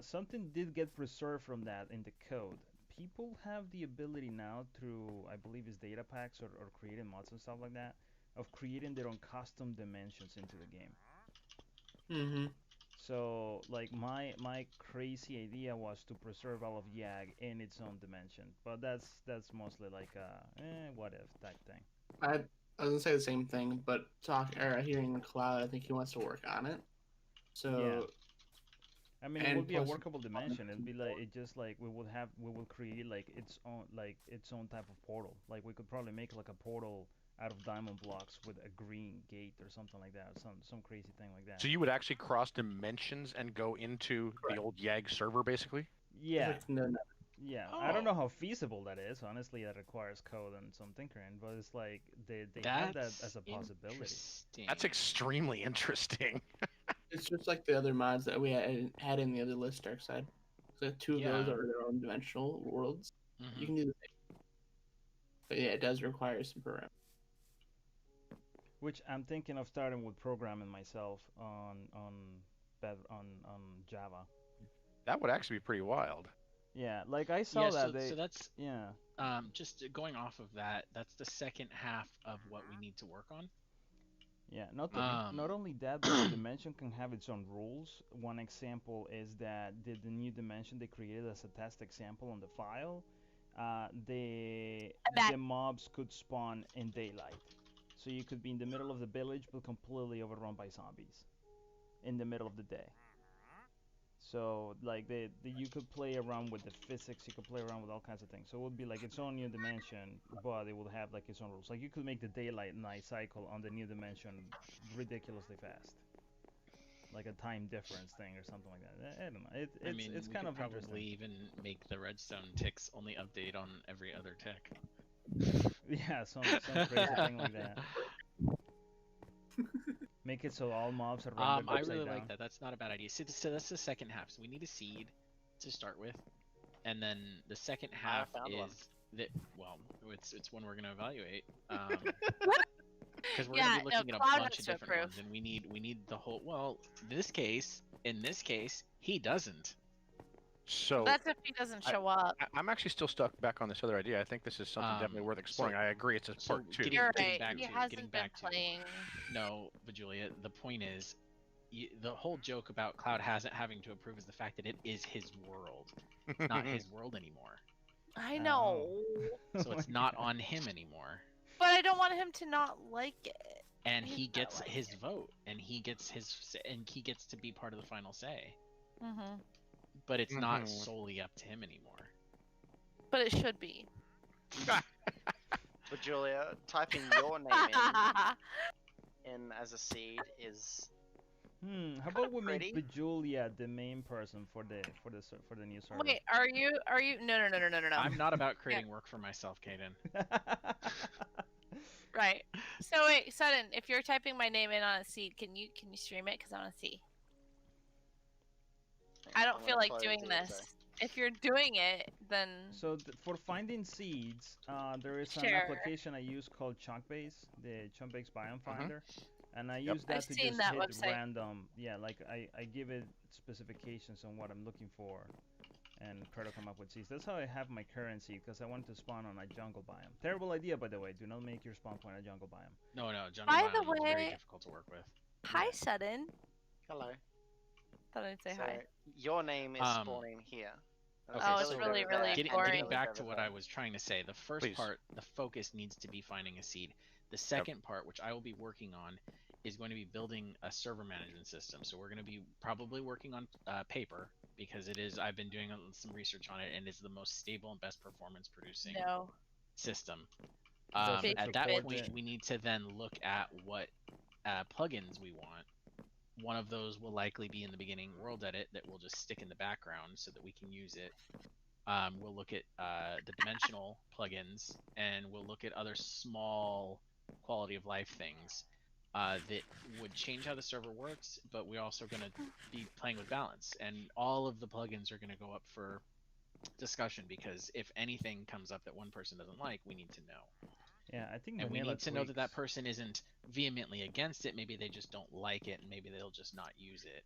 Something did get preserved from that in the code. People have the ability now through, I believe, it's data packs or creating mods and stuff like that, of creating their own custom dimensions into the game. Mm-hmm. So, like, my crazy idea was to preserve all of YAG in its own dimension, but that's mostly like a what if type thing. I was gonna say the same thing, but hearing the cloud, I think he wants to work on it. So. Yeah. I mean, it would be a workable dimension. It'd be like we will create like its own type of portal. Like we could probably make like a portal out of diamond blocks with a green gate or something like that, or some crazy thing like that. So you would actually cross dimensions and go into the old YAG server, basically? Yeah. No. Yeah, I don't know how feasible that is. Honestly, that requires code and some tinkering, but it's like they have that as a possibility. That's extremely interesting. It's just like the other mods that we had in the other list, Darkseid. So 2 of those are their own dimensional worlds. Mm-hmm. You can do the same. But yeah, it does require some programming. Which I'm thinking of starting with programming myself on Java. That would actually be pretty wild. Yeah, like I saw that. So that's yeah. Just going off of that, that's the second half of what we need to work on. Yeah, not only that, but the dimension can have its own rules. One example is that the new dimension they created as a test example on the file, the mobs could spawn in daylight. So you could be in the middle of the village but completely overrun by zombies in the middle of the day. So like you could play around with the physics, you could play around with all kinds of things. So it would be like its own new dimension, but it would have like its own rules. Like you could make the daylight night cycle on the new dimension ridiculously fast, like a time difference thing or something like that. I don't know. It's kind of probably interesting. even make the redstone ticks only update on every other tick. Yeah, some crazy thing like that. Make it so all mobs are rendered I upside really down. like that. That's not a bad idea. So that's the second half. So we need a seed to start with, and then the second half is that. Well, it's one we're gonna evaluate. Because we're Yeah, gonna be no, looking at a Cloud bunch has of to different approve. ones, and we need the whole. Well, in this case, he doesn't. So That's if he doesn't show up. I'm actually still stuck back on this other idea. I think this is something definitely worth exploring. I agree. It's a So part 2. You're getting right. back He to hasn't getting been back to playing. no, but Julia, the point is, the whole joke about Cloud hasn't having to approve is the fact that it is his world, not his world anymore. I know. So it's not on him anymore. But I don't want him to not like it. And He's he not gets like his it. vote, and he gets to be part of the final say. Mm-hmm. But it's not solely up to him anymore. But it should be. But Julia, typing your name in as a seed is How about we pretty. make Bejulia the main person for the new server? Wait, are you? No. I'm not about creating work for myself, Kaden. Right. So wait, Sudden, if you're typing my name in on a seed, can you stream it? Because I want to see. I don't feel like doing this. If you're doing it, then. So for finding seeds, there is an Sure. application I use called Chunkbase, the Chunkbase Biome Finder, and I use that I've to seen just that hit website. random. Yeah, like I give it specifications on what I'm looking for, and try to come up with seeds. That's how I have my current seed, because I wanted to spawn on a jungle biome. Terrible idea, by the way. Do not make your spawn point a jungle biome. No, jungle By the biome is very way- difficult to work with. Hi, Sudden. Hello. Thought I'd say So hi. your name is spawning here. Okay, Oh, it's so really getting boring. back to what I was trying to say, the first Please. part, the focus needs to be finding a seed. The second part, which I will be working on, is going to be building a server management system. So we're going to be probably working on paper, because it is. I've been doing some research on it, and it's the most stable and best performance producing system. At that point, we need to then look at what plugins we want. One of those will likely be in the beginning world edit that we'll just stick in the background so that we can use it. We'll look at the dimensional plugins, and we'll look at other small quality of life things that would change how the server works, but we're also going to be playing with balance. And all of the plugins are going to go up for discussion, because if anything comes up that one person doesn't like, we need to know. Yeah, I think. And we vanilla need to know that that tweaks- person isn't vehemently against it. Maybe they just don't like it, and maybe they'll just not use it.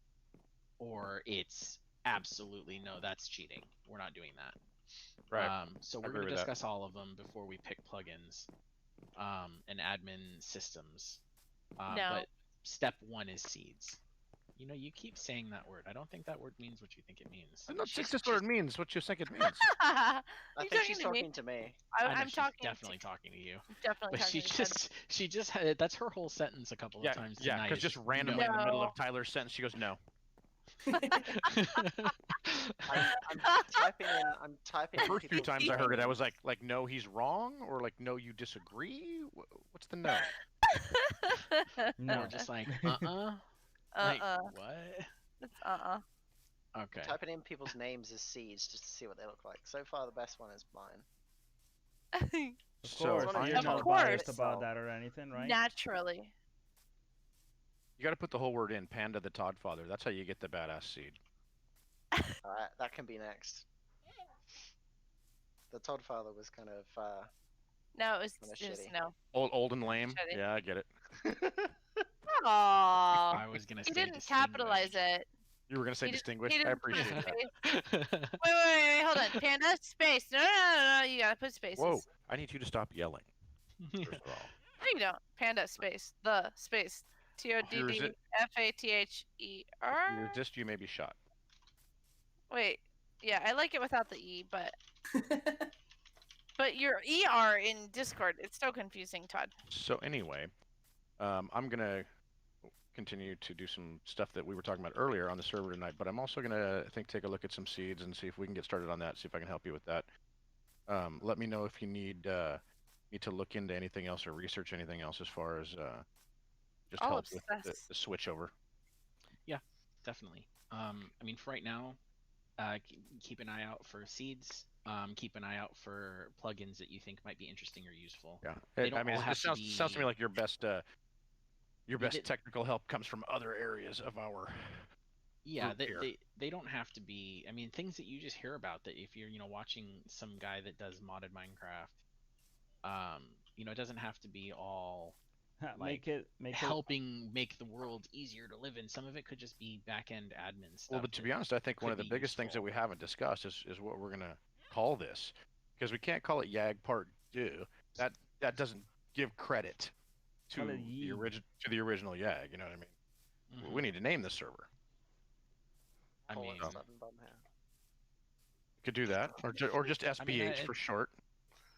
Or it's absolutely no, that's cheating. We're not doing that. Right. So we're going to discuss all of them before we pick plugins and admin systems. But step 1 is seeds. You know, you keep saying that word. I don't think that word means what you think it means. I'm not saying this word means what you think it means. I think she's talking to me. I'm talking. Definitely talking to you. Definitely But talking. she just had that's her whole sentence a couple of times tonight. Yeah, because just randomly in the middle of Tyler's sentence, she goes, "No." I'm typing. The first few times I heard it, I was like, "No, he's wrong," or like, "No, you disagree." What's the no? No. Or just like, Like, what? It's Okay. Typing in people's names as seeds just to see what they look like. So far, the best one is mine. Of So course, I- you're Of not course. biased about that or anything, right? Naturally. you got to put the whole word in. Panda the Todd Father. That's how you get the badass seed. Alright, that can be next. The Todd Father was kind of No, it was Kinda just shitty. no. Old and lame. Shitty. Yeah, I get it. Aww. I was gonna say He didn't capitalize it. You were gonna say He didn't- distinguished. he I didn't appreciate put that. space. Wait, hold on. Panda, space. No. You gotta put spaces. Whoa! I need you to stop yelling. First of all. No, you don't. Panda, space. The, space. TODDFATHER. If you resist, you may be shot. Wait. Yeah, I like it without the E, but your ER in Discord, it's so confusing, Todd. So anyway, I'm gonna continue to do some stuff that we were talking about earlier on the server tonight, but I'm also gonna take a look at some seeds and see if we can get started on that. See if I can help you with that. Let me know if you need to look into anything else or research anything else as far as just I'll help with obsess. the switch over. Definitely. I mean, for right now, keep an eye out for seeds. Keep an eye out for plugins that you think might be interesting or useful. Yeah, They don't I mean, all it have to sounds to me be- like your best They- technical help comes from other areas of our. Yeah, group here. they don't have to be. I mean, things that you just hear about that if you're watching some guy that does modded Minecraft, it doesn't have to be all like make helping make the world easier to live in. Some of it could just be back end admin stuff. Well, but to be honest, I think one could of the be biggest things that useful. we haven't discussed is what we're gonna call this, because we can't call it YAG Part 2. That doesn't give credit to Call it the Yeeg. original YAG. You know what I mean? Mhm. We need to name the server. I Colon mean, sudden bomb here. Could do that, or just SPH I mean, for short.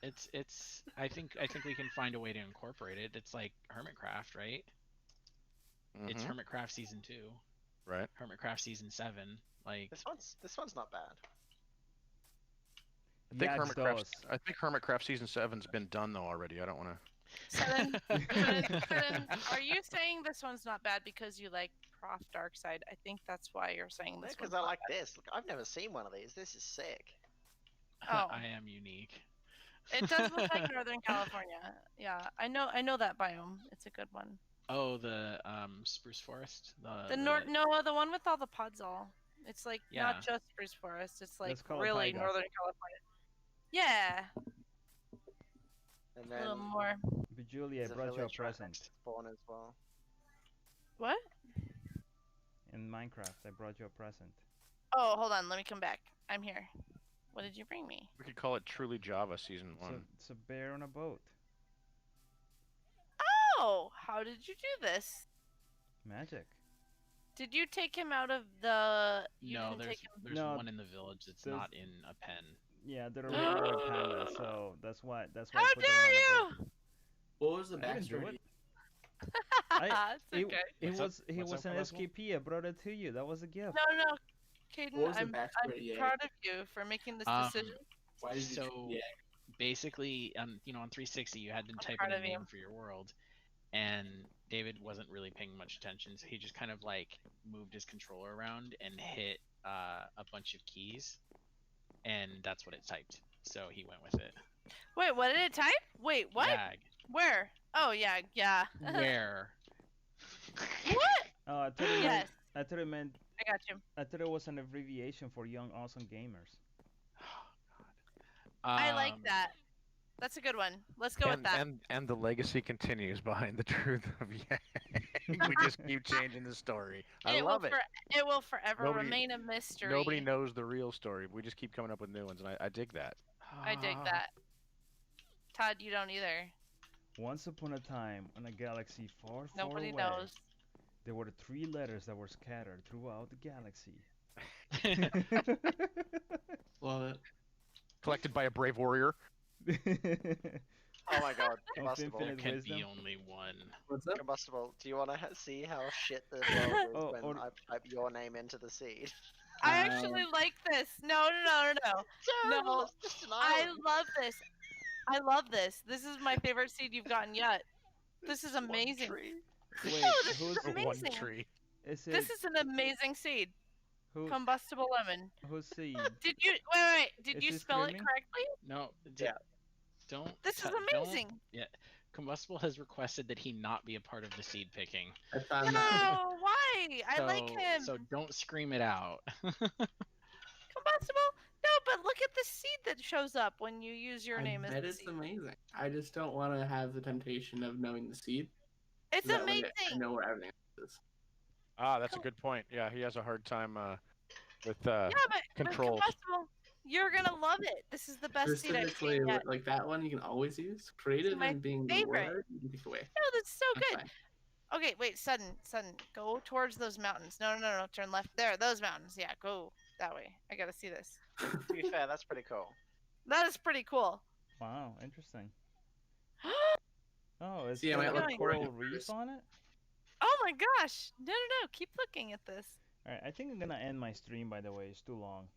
it's. I think we can find a way to incorporate it. It's like Hermitcraft, right? It's Mhm. Hermitcraft Season 2, Right. Hermitcraft Season 7. Like This one's not bad. I think Hermitcraft Season 7's been done though already. I don't want Sudden, are you saying this one's not bad because you like Prof Darkside? I think that's why you're saying this Because one's I not like bad. this. Look, I've never seen one of these. This is sick. Oh. I am unique. It does look like Northern California. Yeah, I know that biome. It's a good one. Oh, the spruce forest. The one with all the podzol. It's like Yeah. not just spruce forest. It's like Let's call it really taiga. Northern California. Yeah, And a then little more. But Julie, I there's a brought you a village right present. next to spawn as well. What? In Minecraft, I brought you a present. Oh, hold on. Let me come back. I'm here. What did you bring me? We could call it Truly Java Season 1. It's a bear on a boat. Oh, how did you do this? Magic. Did you take him out of the? No, there's No, one in the village that's there's- not in a pen. Yeah, they're originally panda, so that's why. How I put them on dare a boat. you! What was the I didn't do backstory? it. I- It's okay. He What's up? was What's an up, Constable? SKP. I brought it to you. That was a gift. No, Caden, What was the I'm backstory? Yeah. proud of you for making this decision. Why did you? So Yeah. basically, on 360, you had to type proud in a of you. name for your world, and David wasn't really paying much attention, so he just kind of like moved his controller around and hit a bunch of keys, and that's what it typed. So he went with it. Wait, what did it type? Wait, what? YAG. Where? Oh, yeah. Where? What? Oh, I thought it Yes, meant. I thought it meant. I got you. I thought it was an abbreviation for Young Awesome Gamers. I like that. That's a good one. Let's go with that. And the legacy continues behind the truth of YAG. We just keep changing the story. I love it. It will forever Nobody- remain a mystery. Nobody knows the real story. We just keep coming up with new ones, and I dig that. I dig that. Todd, you don't either. Once upon a time, on a galaxy far, far Nobody away, knows. there were 3 letters that were scattered throughout the galaxy. Love it. Collected by a brave warrior. Oh my god, Of combustible. There infinite can be wisdom. only one. What's up? Combustible. Do you want to see how shit the world is Oh, when or- I type your name into the seed? I actually like this. No. Terrible, it's just an I island. love this. I love this. This is my favorite seed you've gotten yet. This is One amazing. tree. Wait, No, this who's is amazing. One tree. is it? This is an amazing seed. Who, Combustible lemon. who's seed? Did you wait? Did Is you this spell screaming? it correctly? No. Yeah. Don't. This is don't- amazing. Yeah. Combustible has requested that he not be a part of the seed picking. I found No, that. why? I like him. So don't scream it out. Combustible? No, but look at the seed that shows up when you use your I name as bet the it's seed. amazing. I just don't want to have the temptation of knowing the seed. It's That way I amazing. know where everything is. Ah, that's a good point. Yeah, he has a hard time with Yeah, but controls. Combustible, you're gonna love it. This is the best seed I've Specifically, seen yet. like that one, you can always use. Creative my and being favorite. the word, you can take away. No, that's so That's good. fine. Okay, wait, Sudden, go towards those mountains. No, turn left. There, those mountains. Yeah, go that way. I gotta see this. To be fair, that's pretty cool. That is pretty cool. Wow, interesting. Oh, it's See, I got might a look coral for reef this. on it? Oh my gosh! No, keep looking at this. Alright, I think I'm gonna end my stream, by the way. It's too long.